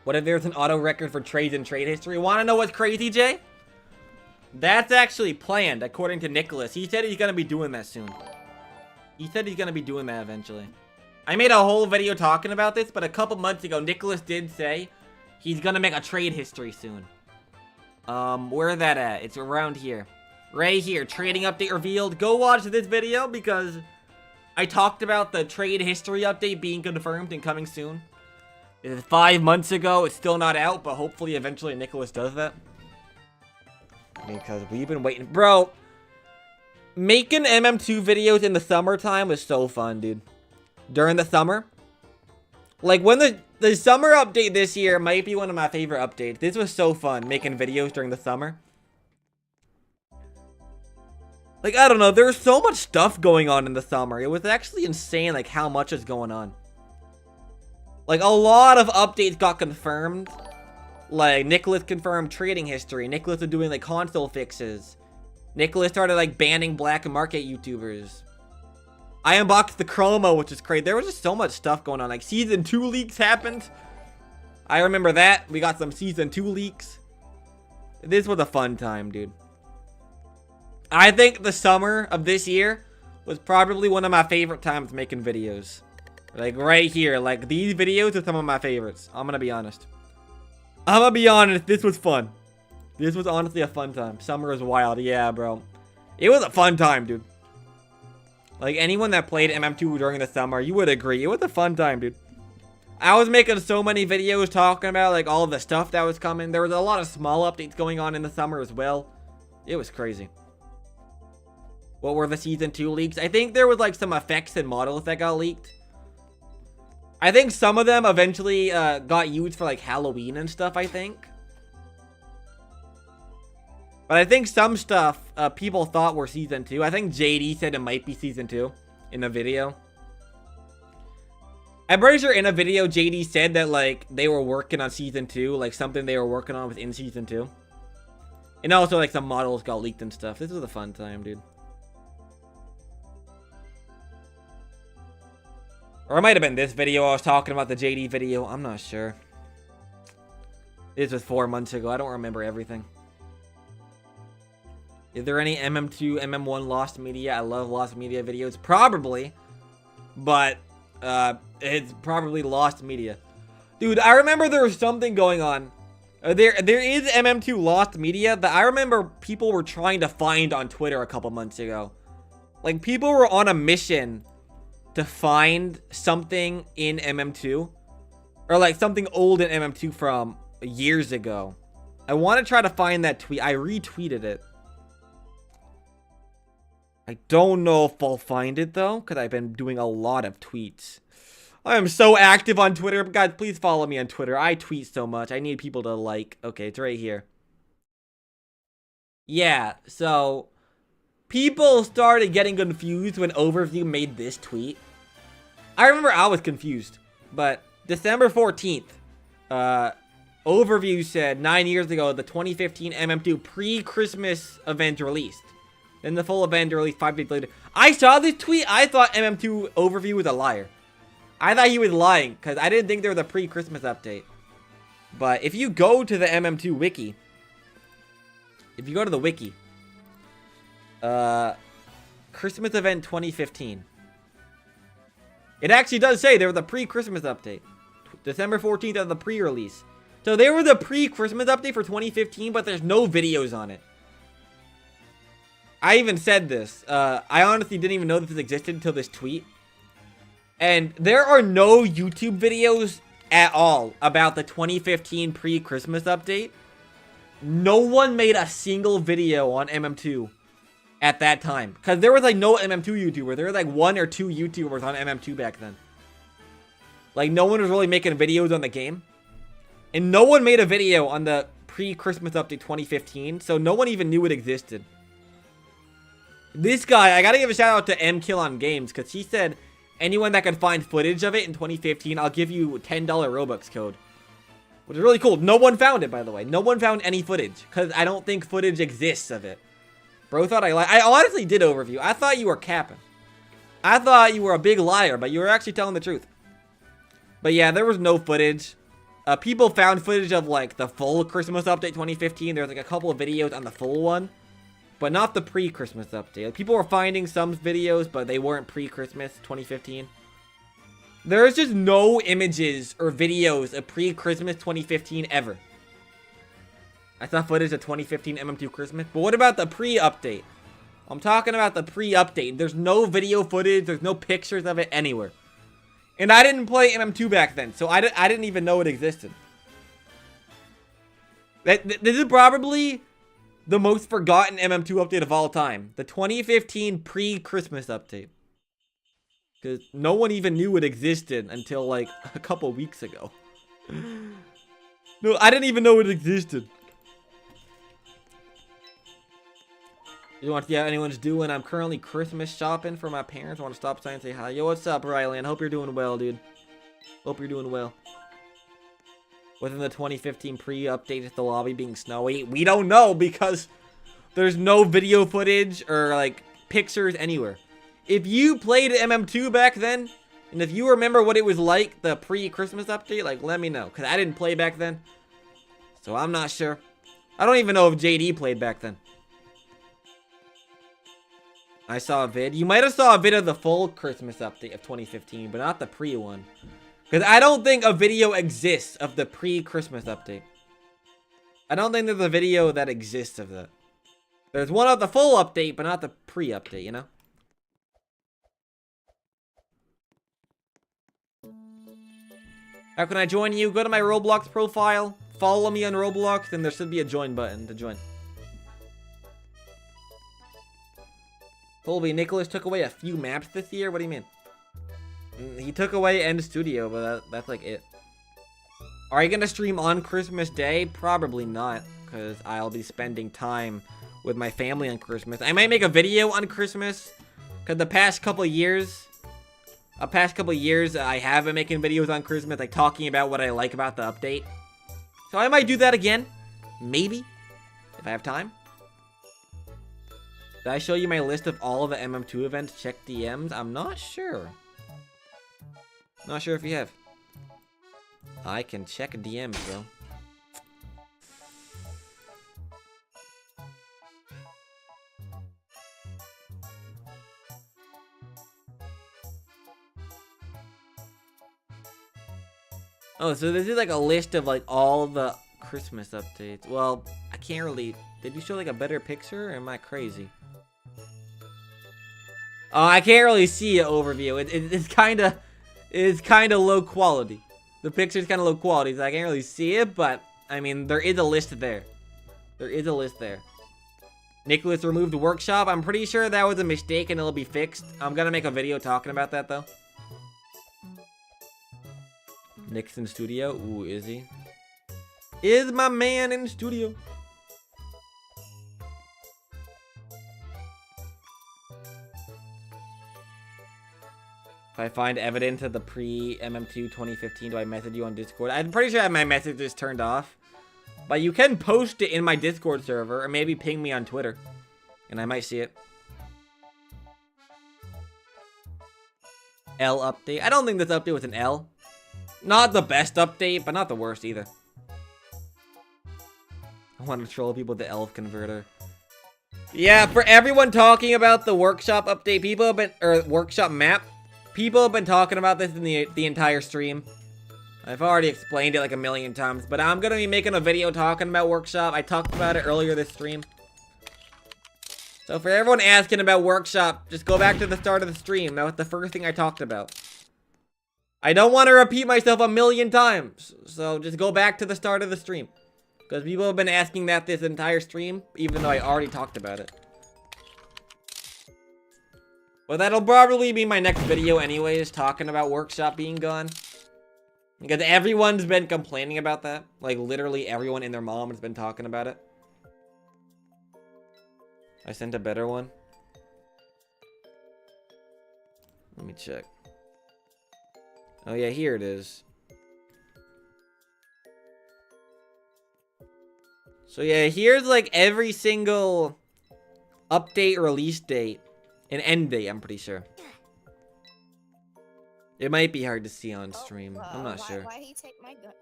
What if there's an auto record for trades and trade history? Want to know what's crazy, Jay? That's actually planned, according to Nicholas. He said he's going to be doing that soon. He said he's going to be doing that eventually. I made a whole video talking about this, but a couple months ago, Nicholas did say he's going to make a trade history soon. Where is that at? It's around here. Right here. Trading update revealed. Go watch this video because I talked about the trade history update being confirmed and coming soon. It was 5 months ago. It's still not out, but hopefully eventually Nicholas does that. Because we've been waiting. Bro, making MM2 videos in the summertime was so fun, dude. During the summer. Like, when the summer update this year might be one of my favorite updates. This was so fun, making videos during the summer. Like, I don't know. There was so much stuff going on in the summer. It was actually insane, like, how much is going on. Like, a lot of updates got confirmed. Like, Nicholas confirmed trading history. Nicholas was doing, like, console fixes. Nicholas started, like, banning black market YouTubers. I unboxed the Chroma, which is crazy. There was just so much stuff going on. Like, Season 2 leaks happened. I remember that. We got some Season 2 leaks. This was a fun time, dude. I think the summer of this year was probably one of my favorite times making videos. Like, right here. Like, these videos are some of my favorites. I'm gonna be honest. I'm gonna be honest. This was fun. This was honestly a fun time. Summer was wild. Yeah, bro. It was a fun time, dude. Like, anyone that played MM2 during the summer, you would agree. It was a fun time, dude. I was making so many videos talking about, like, all of the stuff that was coming. There was a lot of small updates going on in the summer as well. It was crazy. What were the Season 2 leaks? I think there was, like, some effects and models that got leaked. I think some of them eventually got used for, like, Halloween and stuff, I think. But I think some stuff people thought were Season 2. I think JD said it might be Season 2 in a video. I'm pretty sure in a video JD said that, like, they were working on Season 2. Like, something they were working on within Season 2. And also, like, some models got leaked and stuff. This was a fun time, dude. Or it might have been this video I was talking about, the JD video. I'm not sure. This was 4 months ago. I don't remember everything. Is there any MM2, MM1 lost media? I love lost media videos. Probably. But, it's probably lost media. Dude, I remember there was something going on. There is MM2 lost media that I remember people were trying to find on Twitter a couple months ago. Like, people were on a mission to find something in MM2. Or, like, something old in MM2 from years ago. I want to try to find that tweet. I retweeted it. I don't know if I'll find it, though, because I've been doing a lot of tweets. I am so active on Twitter. Guys, please follow me on Twitter. I tweet so much. I need people to like. Okay, it's right here. Yeah, so people started getting confused when Overview made this tweet. I remember I was confused, but December 14th, Overview said 9 years ago the 2015 MM2 pre-Christmas event released. Then the full event released 5 days later. I saw this tweet. I thought MM2 Overview was a liar. I thought he was lying because I didn't think there was a pre-Christmas update. But if you go to the MM2 wiki, if you go to the wiki, Christmas event 2015, it actually does say there was a pre-Christmas update. December 14th of the pre-release. So there was a pre-Christmas update for 2015, but there's no videos on it. I even said this. I honestly didn't even know this existed until this tweet. And there are no YouTube videos at all about the 2015 pre-Christmas update. No one made a single video on MM2 at that time. Because there was like no MM2 YouTuber. There were like 1 or 2 YouTubers on MM2 back then. Like no one was really making videos on the game. And no one made a video on the pre-Christmas update 2015. So no one even knew it existed. This guy, I gotta give a shout out to MKillOnGames. Because he said, anyone that can find footage of it in 2015, I'll give you $10 Robux code. Which is really cool. No one found it, by the way. No one found any footage. Because I don't think footage exists of it. Bro thought I honestly did Overview. I thought you were capping. I thought you were a big liar, but you were actually telling the truth. But yeah, there was no footage. People found footage of like the full Christmas update 2015. There's like a couple of videos on the full one. But not the pre-Christmas update. Like, people were finding some videos, but they weren't pre-Christmas 2015. There's just no images or videos of pre-Christmas 2015 ever. I saw footage of 2015 MM2 Christmas. But what about the pre-update? I'm talking about the pre-update. There's no video footage. There's no pictures of it anywhere. And I didn't play MM2 back then, so I didn't even know it existed. This is probably the most forgotten MM2 update of all time. The 2015 pre-Christmas update. Because no one even knew it existed until like a couple weeks ago. No, I didn't even know it existed. You want to see how anyone's doing? I'm currently Christmas shopping for my parents. I want to stop by and say hi. Yo, what's up, Rylan? Hope you're doing well, dude. Hope you're doing well. Within the 2015 pre-update, is the lobby being snowy? We don't know because there's no video footage or like pictures anywhere. If you played MM2 back then, and if you remember what it was like, the pre-Christmas update, like let me know. Because I didn't play back then. So I'm not sure. I don't even know if JD played back then. I saw a vid. You might have saw a vid of the full Christmas update of 2015, but not the pre one. Because I don't think a video exists of the pre-Christmas update. I don't think there's a video that exists of that. There's one of the full update, but not the pre-update, you know? How can I join you? Go to my Roblox profile. Follow me on Roblox, and there should be a join button to join. Colbe, Nicholas took away a few maps this year? What do you mean? He took away End Studio, but that's like it. Are you gonna stream on Christmas Day? Probably not, because I'll be spending time with my family on Christmas. I might make a video on Christmas, because the past couple of years, I have been making videos on Christmas, like talking about what I like about the update. So I might do that again, maybe, if I have time. Did I show you my list of all of the MM2 events? Check DMs. I'm not sure. Not sure if you have. I can check DMs though. Oh, so this is like a list of like all the Christmas updates. Well, I can't really... Did you show like a better picture or am I crazy? Oh, I can't really see an overview. It's kind of low quality. The picture's kind of low quality, so I can't really see it, but I mean, there is a list there. There is a list there. Nicholas removed the workshop. I'm pretty sure that was a mistake and it'll be fixed. I'm gonna make a video talking about that though. Nick's in studio. Ooh, is he? Is my man in studio? If I find evidence of the pre-MM2 2015, do I message you on Discord? I'm pretty sure I have my messages turned off. But you can post it in my Discord server, or maybe ping me on Twitter. And I might see it. L update. I don't think this update was an L. Not the best update, but not the worst either. I want to troll people with the elf converter. Yeah, for everyone talking about the workshop update, people have been, or workshop map, people have been talking about this in the entire stream. I've already explained it like a million times, but I'm gonna be making a video talking about workshop. I talked about it earlier this stream. So for everyone asking about workshop, just go back to the start of the stream. That was the first thing I talked about. I don't want to repeat myself a million times, so just go back to the start of the stream. Because people have been asking that this entire stream, even though I already talked about it. But that'll probably be my next video anyways, talking about workshop being gone. Because everyone's been complaining about that. Like, literally everyone and their mom has been talking about it. I sent a better one. Let me check. Oh yeah, here it is. So yeah, here's like every single update release date and end date, I'm pretty sure. It might be hard to see on stream. I'm not sure. Why he take my gun?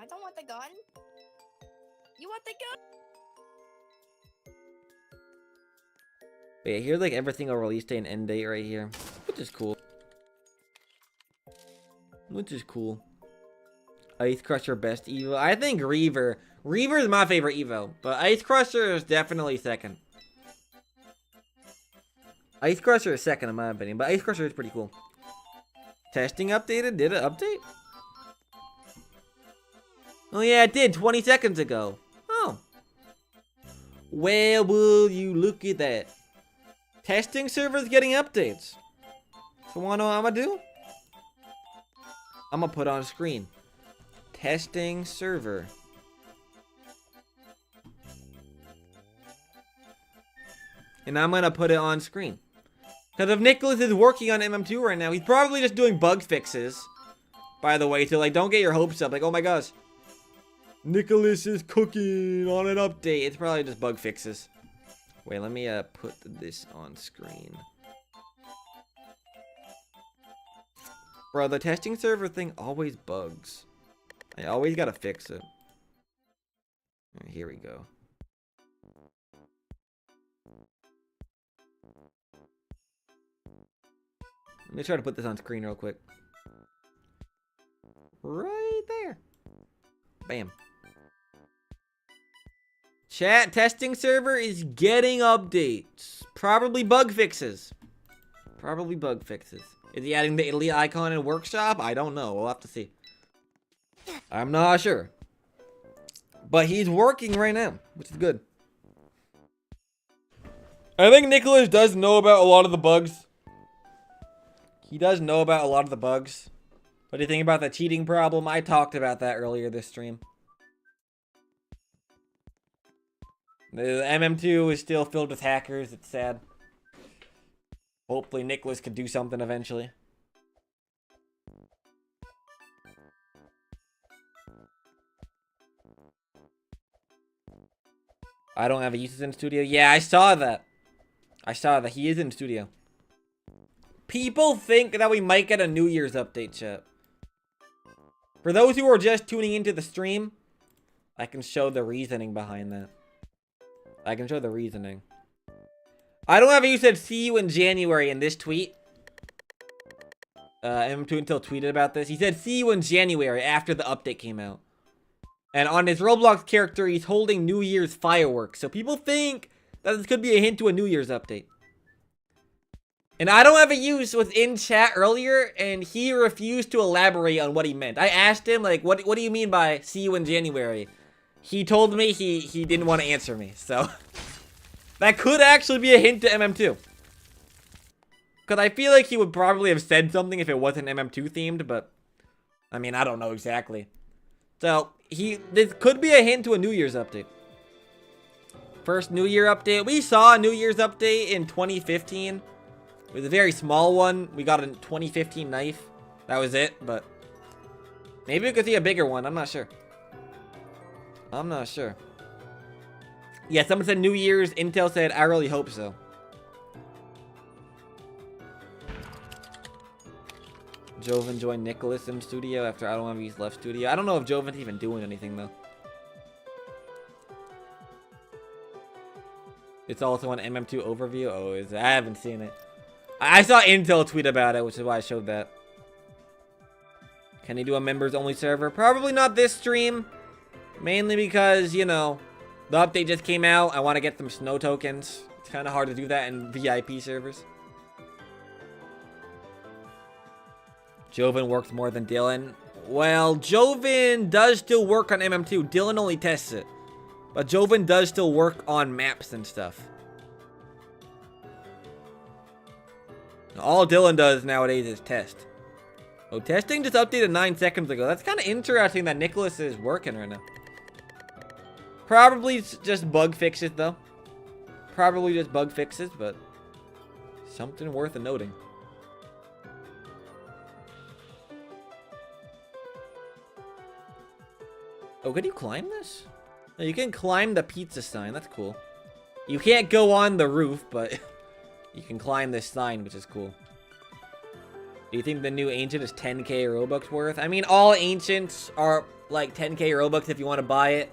I don't want the gun. You want the gun? But yeah, here's like every single release date and end date right here, which is cool. Which is cool. Ice Crusher best Evo. I think Reaver. Reaver is my favorite Evo, but Ice Crusher is definitely second. Ice Crusher is second in my opinion, but Ice Crusher is pretty cool. Testing updated? Did it update? Oh yeah, it did 20 seconds ago. Oh. Well, will you look at that? Testing server's getting updates. So wanna know what I'm gonna do? I'm gonna put on screen. Testing server. And I'm gonna put it on screen. Because if Nicholas is working on MM2 right now, he's probably just doing bug fixes. By the way, so like, don't get your hopes up. Like, oh my gosh, Nicholas is cooking on an update. It's probably just bug fixes. Wait, let me put this on screen. Bro, the testing server thing always bugs. I always gotta fix it. Right, here we go. Let me try to put this on screen real quick. Right there. Bam. Chat, testing server is getting updates. Probably bug fixes. Probably bug fixes. Is he adding the Italy icon in workshop? I don't know. We'll have to see. I'm not sure. But he's working right now, which is good. I think Nicholas does know about a lot of the bugs. He does know about a lot of the bugs. What do you think about the cheating problem? I talked about that earlier this stream. The MM2 is still filled with hackers. It's sad. Hopefully Nicholas could do something eventually. I don't have a uses in studio. Yeah, I saw that. I saw that. He is in studio. People think that we might get a New Year's update, chat. For those who are just tuning into the stream, I can show the reasoning behind that. I can show the reasoning. I don't have you said see you in January in this tweet. M2 Until tweeted about this. He said see you in January after the update came out. And on his Roblox character, he's holding New Year's fireworks. So people think that this could be a hint to a New Year's update. And I don't have a use was in chat earlier, and he refused to elaborate on what he meant. I asked him, like, what do you mean by see you in January? He told me he didn't want to answer me, so. That could actually be a hint to MM2. Because I feel like he would probably have said something if it wasn't MM2 themed, but, I mean, I don't know exactly. So, this could be a hint to a New Year's update. First New Year update. We saw a New Year's update in 2015. It was a very small one. We got a 2015 knife. That was it, but maybe we could see a bigger one. I'm not sure. I'm not sure. Yeah, someone said New Year's. Intel said, I really hope so. Joven joined Nicholas in studio after I don't want to use left studio. I don't know if Joven's even doing anything, though. It's also on MM2 overview. Oh, is it? I haven't seen it. I saw Intel tweet about it, which is why I showed that. Can he do a members-only server? Probably not this stream. Mainly because, you know, the update just came out. I want to get some snow tokens. It's kind of hard to do that in VIP servers. Joven works more than Dylan. Well, Joven does still work on MM2. Dylan only tests it. But Joven does still work on maps and stuff. All Dylan does nowadays is test. Oh, testing just updated 9 seconds ago. That's kind of interesting that Nicholas is working right now. Probably just bug fixes, though. Probably just bug fixes, but something worth noting. Oh, can you climb this? Oh, you can climb the pizza sign. That's cool. You can't go on the roof, but you can climb this sign, which is cool. Do you think the new Ancient is 10k Robux worth? I mean, all Ancients are like 10k Robux if you want to buy it.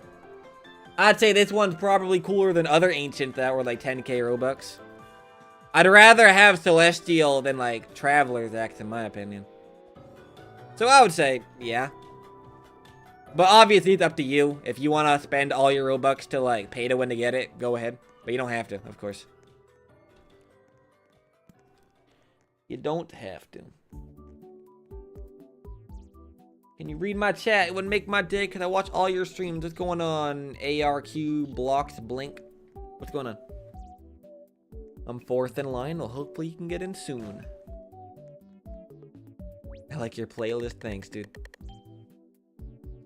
I'd say this one's probably cooler than other Ancients that were like 10k Robux. I'd rather have Celestial than like Traveler's Axe, in my opinion. So I would say, yeah. But obviously, it's up to you. If you want to spend all your Robux to like pay to win to get it, go ahead. But you don't have to, of course. You don't have to. Can you read my chat? It would make my day because I watch all your streams. What's going on? ARQ, Blocks, Blink. What's going on? I'm fourth in line. Well, hopefully you can get in soon. I like your playlist. Thanks, dude.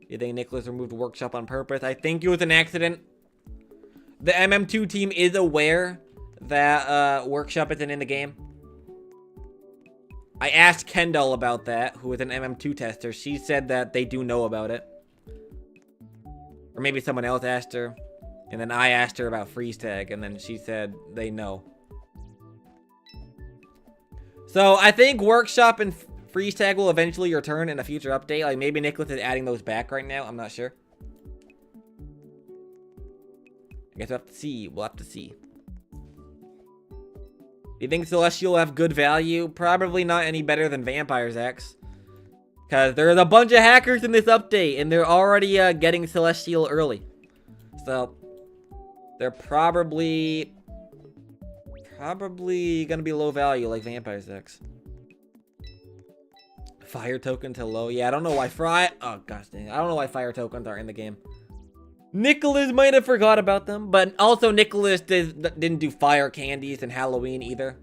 You think Nicholas removed Workshop on purpose? I think it was an accident. The MM2 team is aware that Workshop isn't in the game. I asked Kendall about that, who is an MM2 tester. She said that they do know about it. Or maybe someone else asked her. And then I asked her about freeze tag, and then she said they know. So I think Workshop and freeze tag will eventually return in a future update. Like maybe Nicholas is adding those back right now. I'm not sure. I guess we'll have to see. We'll have to see. Do you think Celestial will have good value? Probably not any better than Vampire's X. Because there's a bunch of hackers in this update, and they're already getting Celestial early. So, they're probably going to be low value like Vampire's X. Fire token to low. Yeah, I don't know why oh, gosh dang. I don't know why fire tokens are in the game. Nicholas might have forgot about them, but also Nicholas didn't do fire candies in Halloween either.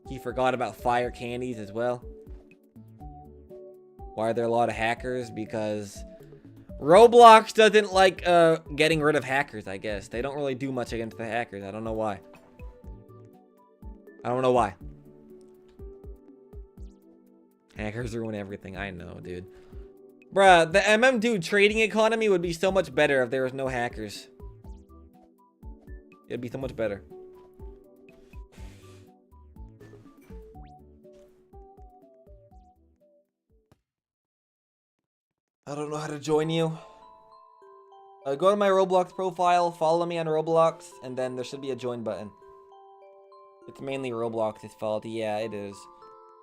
He forgot about fire candies as well. Why are there a lot of hackers? Because Roblox doesn't like getting rid of hackers, I guess. They don't really do much against the hackers. I don't know why. I don't know why. Hackers ruin everything. I know, dude. Bruh, the MM2 trading economy would be so much better if there was no hackers. It'd be so much better. I don't know how to join you. Go to my Roblox profile, follow me on Roblox, and then there should be a join button. It's mainly Roblox's fault. Yeah, it is.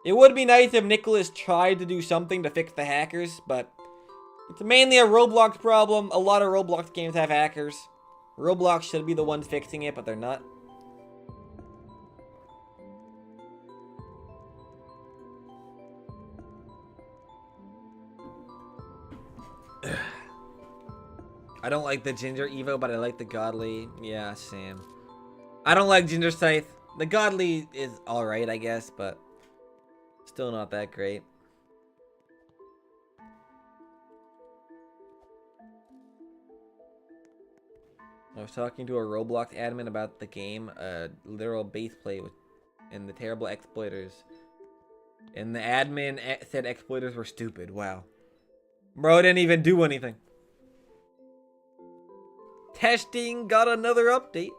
It would be nice if Nicholas tried to do something to fix the hackers, but it's mainly a Roblox problem. A lot of Roblox games have hackers. Roblox should be the ones fixing it, but they're not. I don't like the Ginger Evo, but I like the Godly. Yeah, Sam. I don't like Ginger Scythe. The Godly is alright, I guess, but still not that great. I was talking to a Roblox admin about the game, literal base play with, and the terrible exploiters. And the admin said exploiters were stupid. Wow. Bro didn't even do anything. Testing got another update.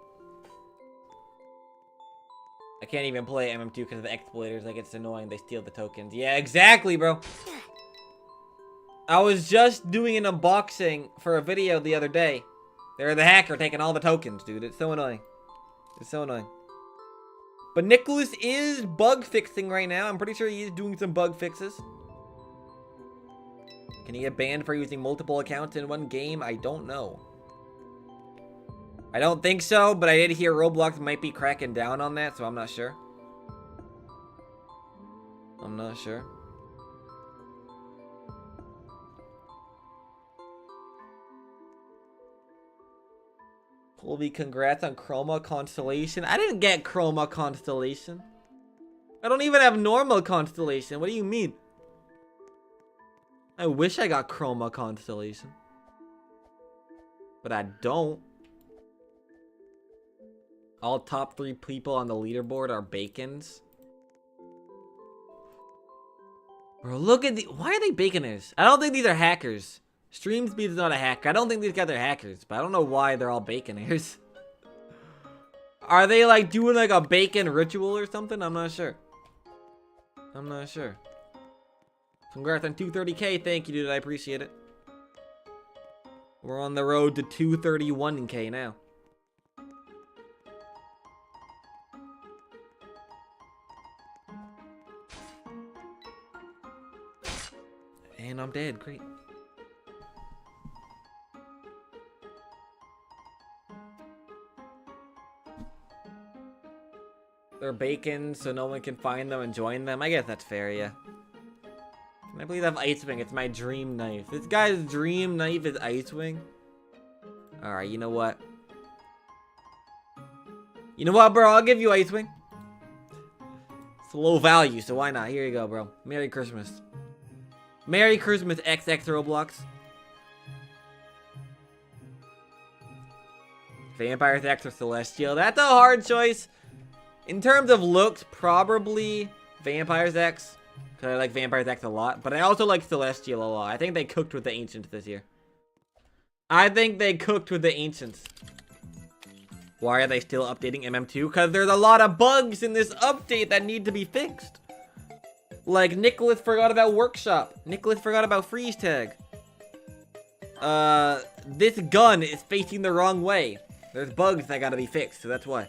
I can't even play MM2 because of the exploiters. Like, it's annoying. They steal the tokens. Yeah, exactly, bro. I was just doing an unboxing for a video the other day. They're the hacker taking all the tokens, dude. It's so annoying. It's so annoying. But Nicholas is bug fixing right now. I'm pretty sure he is doing some bug fixes. Can he get banned for using multiple accounts in one game? I don't know. I don't think so, but I did hear Roblox might be cracking down on that, so I'm not sure. I'm not sure. Colby, congrats on Chroma Constellation. I didn't get Chroma Constellation. I don't even have normal Constellation. What do you mean? I wish I got Chroma Constellation. But I don't. All top 3 people on the leaderboard are bacons. Bro, look at the... Why are they baconers? I don't think these are hackers. Streamspeed is not a hacker. I don't think these guys are hackers, but I don't know why they're all baconers. Are they like doing like a bacon ritual or something? I'm not sure. I'm not sure. Congrats on 230k. Thank you, dude. I appreciate it. We're on the road to 231k now. And I'm dead. Great. They're bacon, so no one can find them and join them. I guess that's fair, yeah. Can I believe I have Icewing? It's my dream knife. This guy's dream knife is Icewing. Alright, you know what? You know what, bro? I'll give you Icewing. It's low value, so why not? Here you go, bro. Merry Christmas. Merry Christmas, XX Roblox. Vampire's X or Celestial? That's a hard choice. In terms of looks, probably Vampire's X. Because I like Vampire's X a lot. But I also like Celestial a lot. I think they cooked with the Ancients this year. I think they cooked with the Ancients. Why are they still updating MM2? Because there's a lot of bugs in this update that need to be fixed. Like, Nicholas forgot about Workshop. Nicholas forgot about Freeze Tag. This gun is facing the wrong way. There's bugs that gotta be fixed, so that's why.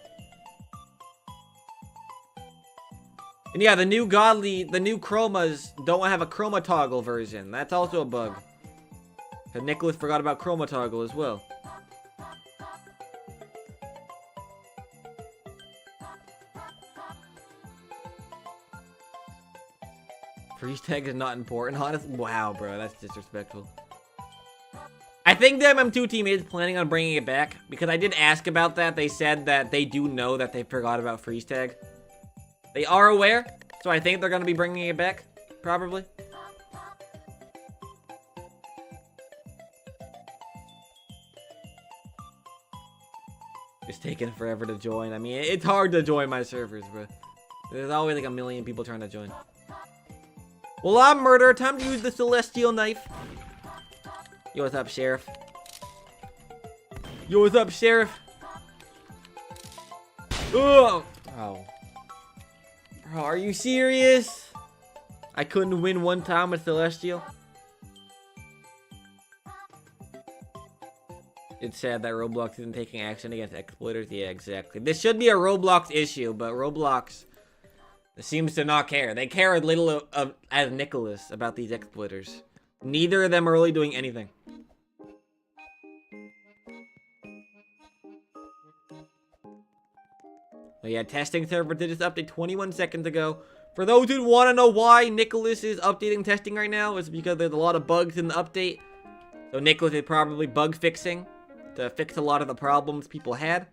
And yeah, the new Godly, the new Chromas don't have a Chroma Toggle version. That's also a bug. And Nicholas forgot about Chroma Toggle as well. Freeze tag is not important, honestly. Wow, bro, that's disrespectful. I think the MM2 team is planning on bringing it back because I did ask about that. They said that they do know that they forgot about freeze tag. They are aware, so I think they're going to be bringing it back, probably. It's taking forever to join. I mean, it's hard to join my servers, bro. There's always like a million people trying to join. Well, I'm Murder. Time to use the Celestial Knife. Yo, what's up, Sheriff? Yo, what's up, Sheriff? Oh! Oh. Bro, are you serious? I couldn't win one time with Celestial? It's sad that Roblox isn't taking action against exploiters. Yeah, exactly. This should be a Roblox issue, but Roblox seems to not care. They care as little as Nicholas about these exploiters. Neither of them are really doing anything. But yeah, testing server did just update 21 seconds ago. For those who want to know why Nicholas is updating testing right now, it's because there's a lot of bugs in the update. So Nicholas is probably bug fixing to fix a lot of the problems people had.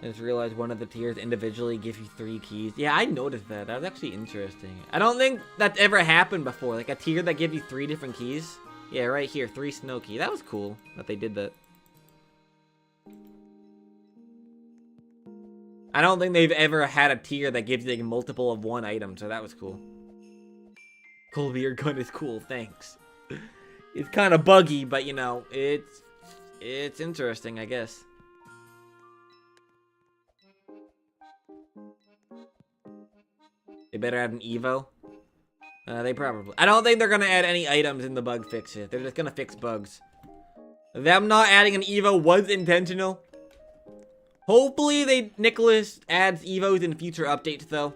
I just realized one of the tiers individually give you 3 keys. Yeah, I noticed that. That was actually interesting. I don't think that's ever happened before. Like a tier that gives you 3 different keys. Yeah, right here, 3 snow key. That was cool that they did that. I don't think they've ever had a tier that gives you like multiple of one item, so that was cool. Colbe, your gun is cool, thanks. It's kind of buggy, but you know, it's interesting, I guess. They better add an Evo. They probably... I don't think they're gonna add any items in the bug fixes. They're just gonna fix bugs. Them not adding an Evo was intentional. Hopefully Nicholas adds Evos in future updates, though.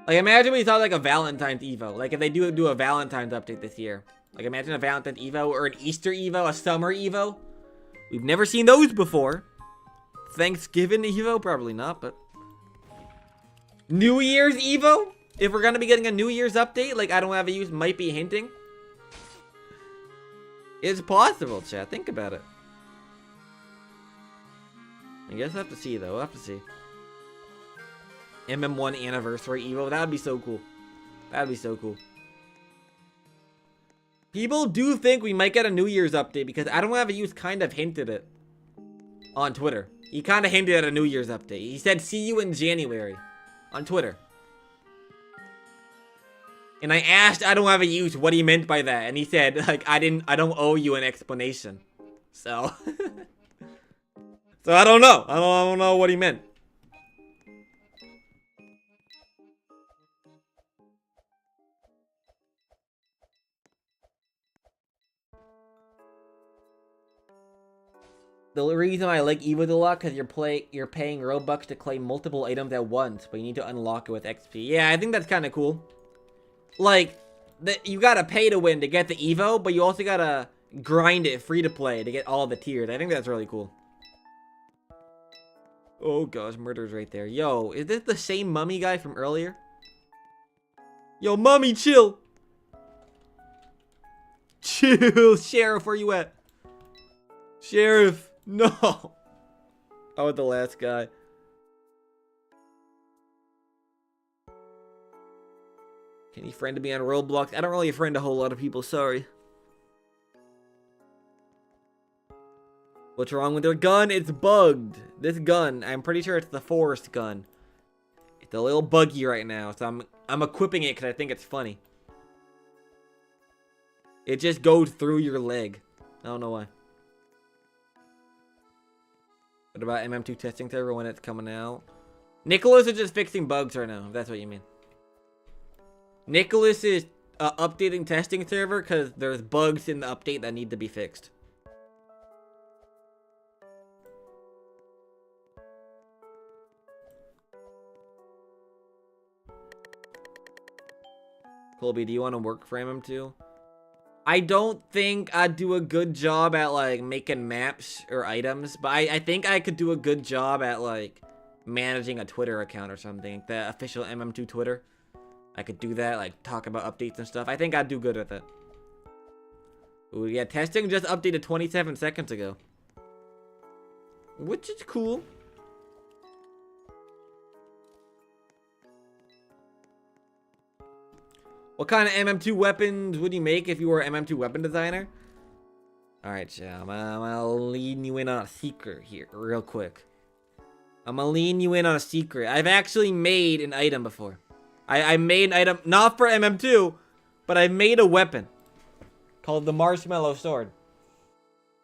Like, imagine we saw, like, a Valentine's Evo. Like, if they do a Valentine's update this year. Like, imagine a Valentine's Evo or an Easter Evo, a Summer Evo. We've never seen those before. Thanksgiving Evo? Probably not, but... New Year's Evo? If we're gonna be getting a New Year's update, like I don't have a use might be hinting. It's possible, chat. Think about it. I guess we'll have to see, though. We'll have to see. MM1 Anniversary Evo. That would be so cool. That would be so cool. People do think we might get a New Year's update because I don't have a use kind of hinted it on Twitter. He kind of hinted at a New Year's update. He said, see you in January on Twitter. And I asked I don't have a use what he meant by that. And he said, like, I don't owe you an explanation. So. So I don't know. I don't know what he meant. The reason I like Evo a lot because you're paying Robux to claim multiple items at once, but you need to unlock it with XP. Yeah, I think that's kind of cool. Like, you gotta pay to win to get the Evo, but you also gotta grind it free to play to get all the tiers. I think that's really cool. Oh gosh, murder's right there. Yo, is this the same mummy guy from earlier? Yo, mummy, chill. Chill, Sheriff, where you at? Sheriff, no. Oh, the last guy. Can you friend me on Roblox? I don't really friend a whole lot of people, sorry. What's wrong with their gun? It's bugged. This gun, I'm pretty sure it's the forest gun. It's a little buggy right now, so I'm equipping it because I think it's funny. It just goes through your leg. I don't know why. What about MM2 testing server when it's coming out? Nicholas is just fixing bugs right now, if that's what you mean. Nicholas is updating testing server because there's bugs in the update that need to be fixed. Colbe, do you want to work for MM2? I don't think I'd do a good job at like making maps or items, but I think I could do a good job at like managing a Twitter account or something. The official MM2 Twitter. I could do that, like talk about updates and stuff. I think I'd do good at that. Ooh, yeah, testing just updated 27 seconds ago. Which is cool. What kind of MM2 weapons would you make if you were an MM2 weapon designer? Alright, chat. I'm gonna lean you in on a secret here, real quick. I'm gonna lean you in on a secret. I've actually made an item before. I made an item, not for MM2, but I made a weapon called the Marshmallow Sword.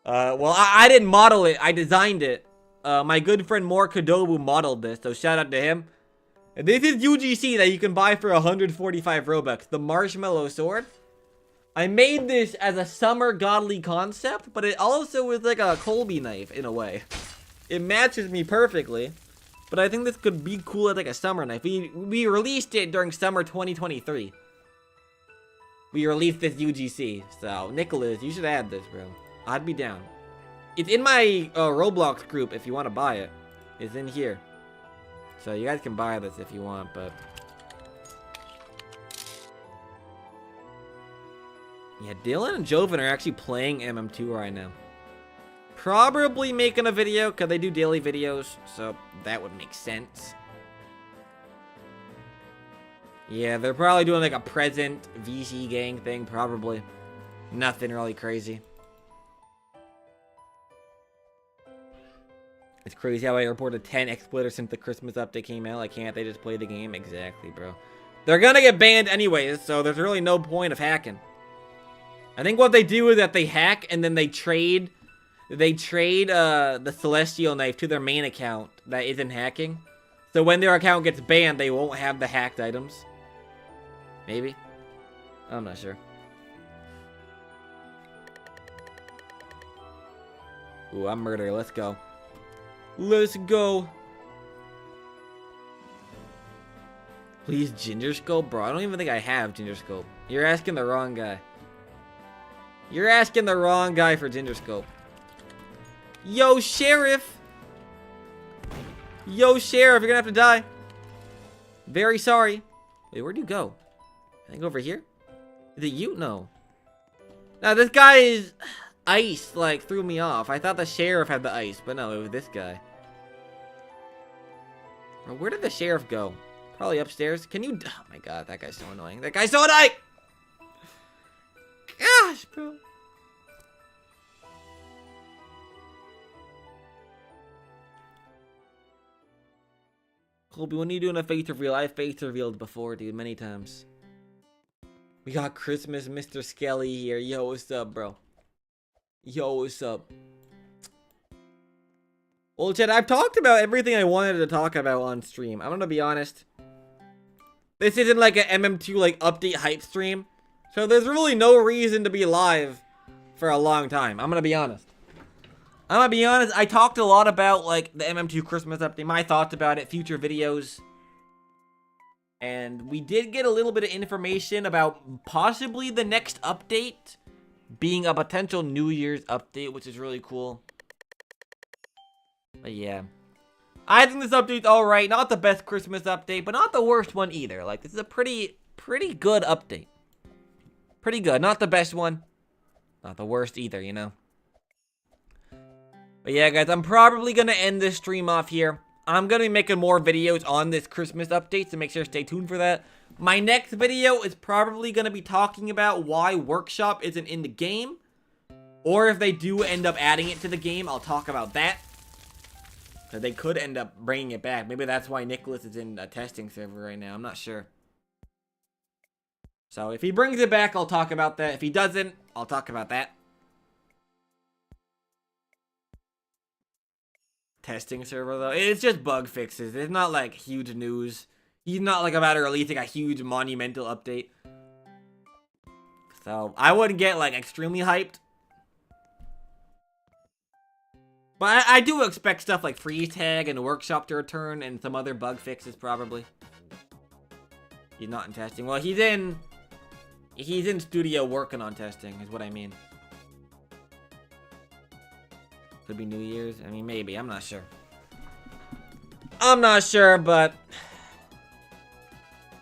Well, I didn't model it. I designed it. My good friend Morcodobu modeled this, so shout out to him. And this is UGC that you can buy for 145 Robux. The Marshmallow Sword. I made this as a summer godly concept, but it also is like a Colbe knife in a way. It matches me perfectly, but I think this could be cool as like a summer knife. We released it during summer 2023. We released this UGC, so Nicholas, you should add this, bro. I'd be down. It's in my Roblox group if you want to buy it. It's in here. So you guys can buy this if you want, but... Yeah, Dylan and Joven are actually playing MM2 right now. Probably making a video, because they do daily videos, so that would make sense. Yeah, they're probably doing like a present VC gang thing, probably. Nothing really crazy. It's crazy how I reported 10 exploiters since the Christmas update came out. Like, can't they just play the game? Exactly, bro. They're gonna get banned anyways, so there's really no point of hacking. I think what they do is that they hack and then they trade the Celestial Knife to their main account that isn't hacking. So when their account gets banned, they won't have the hacked items. Maybe? I'm not sure. Ooh, I'm murder. Let's go. Let's go. Please, Ginger Scope? Bro, I don't even think I have Ginger Scope. You're asking the wrong guy. You're asking the wrong guy for Ginger Scope. Yo, Sheriff! Yo, Sheriff, you're gonna have to die. Very sorry. Wait, where'd you go? I think over here? Is it you? No. Now, this guy is... Ice, like, threw me off. I thought the Sheriff had the ice, but no, it was this guy. Bro, where did the Sheriff go? Probably upstairs. Can you... Oh my god, that guy's so annoying. That guy's so annoying! Gosh, bro. Colby, when are you doing a face reveal? I've face revealed before, dude, many times. We got Christmas Mr. Skelly here. Yo, what's up, bro? Yo, what's up? Well, Chad, I've talked about everything I wanted to talk about on stream. I'm gonna be honest. This isn't like an MM2 like update hype stream. So there's really no reason to be live for a long time. I'm gonna be honest. I talked a lot about like the MM2 Christmas update, my thoughts about it, future videos. And we did get a little bit of information about possibly the next update being a potential New Year's update, which is really cool. But yeah. I think this update's alright. Not the best Christmas update, but not the worst one either. Like, this is a pretty good update. Pretty good. Not the best one. Not the worst either, you know. But yeah, guys, I'm probably going to end this stream off here. I'm going to be making more videos on this Christmas update, so make sure to stay tuned for that. My next video is probably going to be talking about why Workshop isn't in the game. Or if they do end up adding it to the game, I'll talk about that. So they could end up bringing it back. Maybe that's why Nicholas is in a testing server right now. I'm not sure. So if he brings it back, I'll talk about that. If he doesn't, I'll talk about that. Testing server, though. It's just bug fixes. It's not like huge news. He's not like about to release like a huge monumental update. So I wouldn't get like extremely hyped. But I do expect stuff like freeze tag and workshop to return and some other bug fixes probably. He's not in testing. Well, he's in studio working on testing is what I mean. Could be New Year's. I mean, maybe. I'm not sure. I'm not sure, but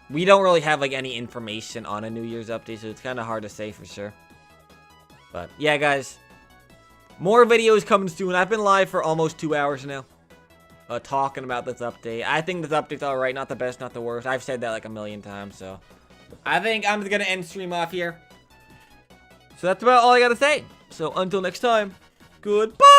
we don't really have like any information on a New Year's update, so it's kind of hard to say for sure. But yeah, guys. More videos coming soon. I've been live for almost 2 hours now. Talking about this update. I think this update's alright. Not the best, not the worst. I've said that like a million times, so I think I'm just gonna end stream off here. So that's about all I gotta say. So until next time, goodbye!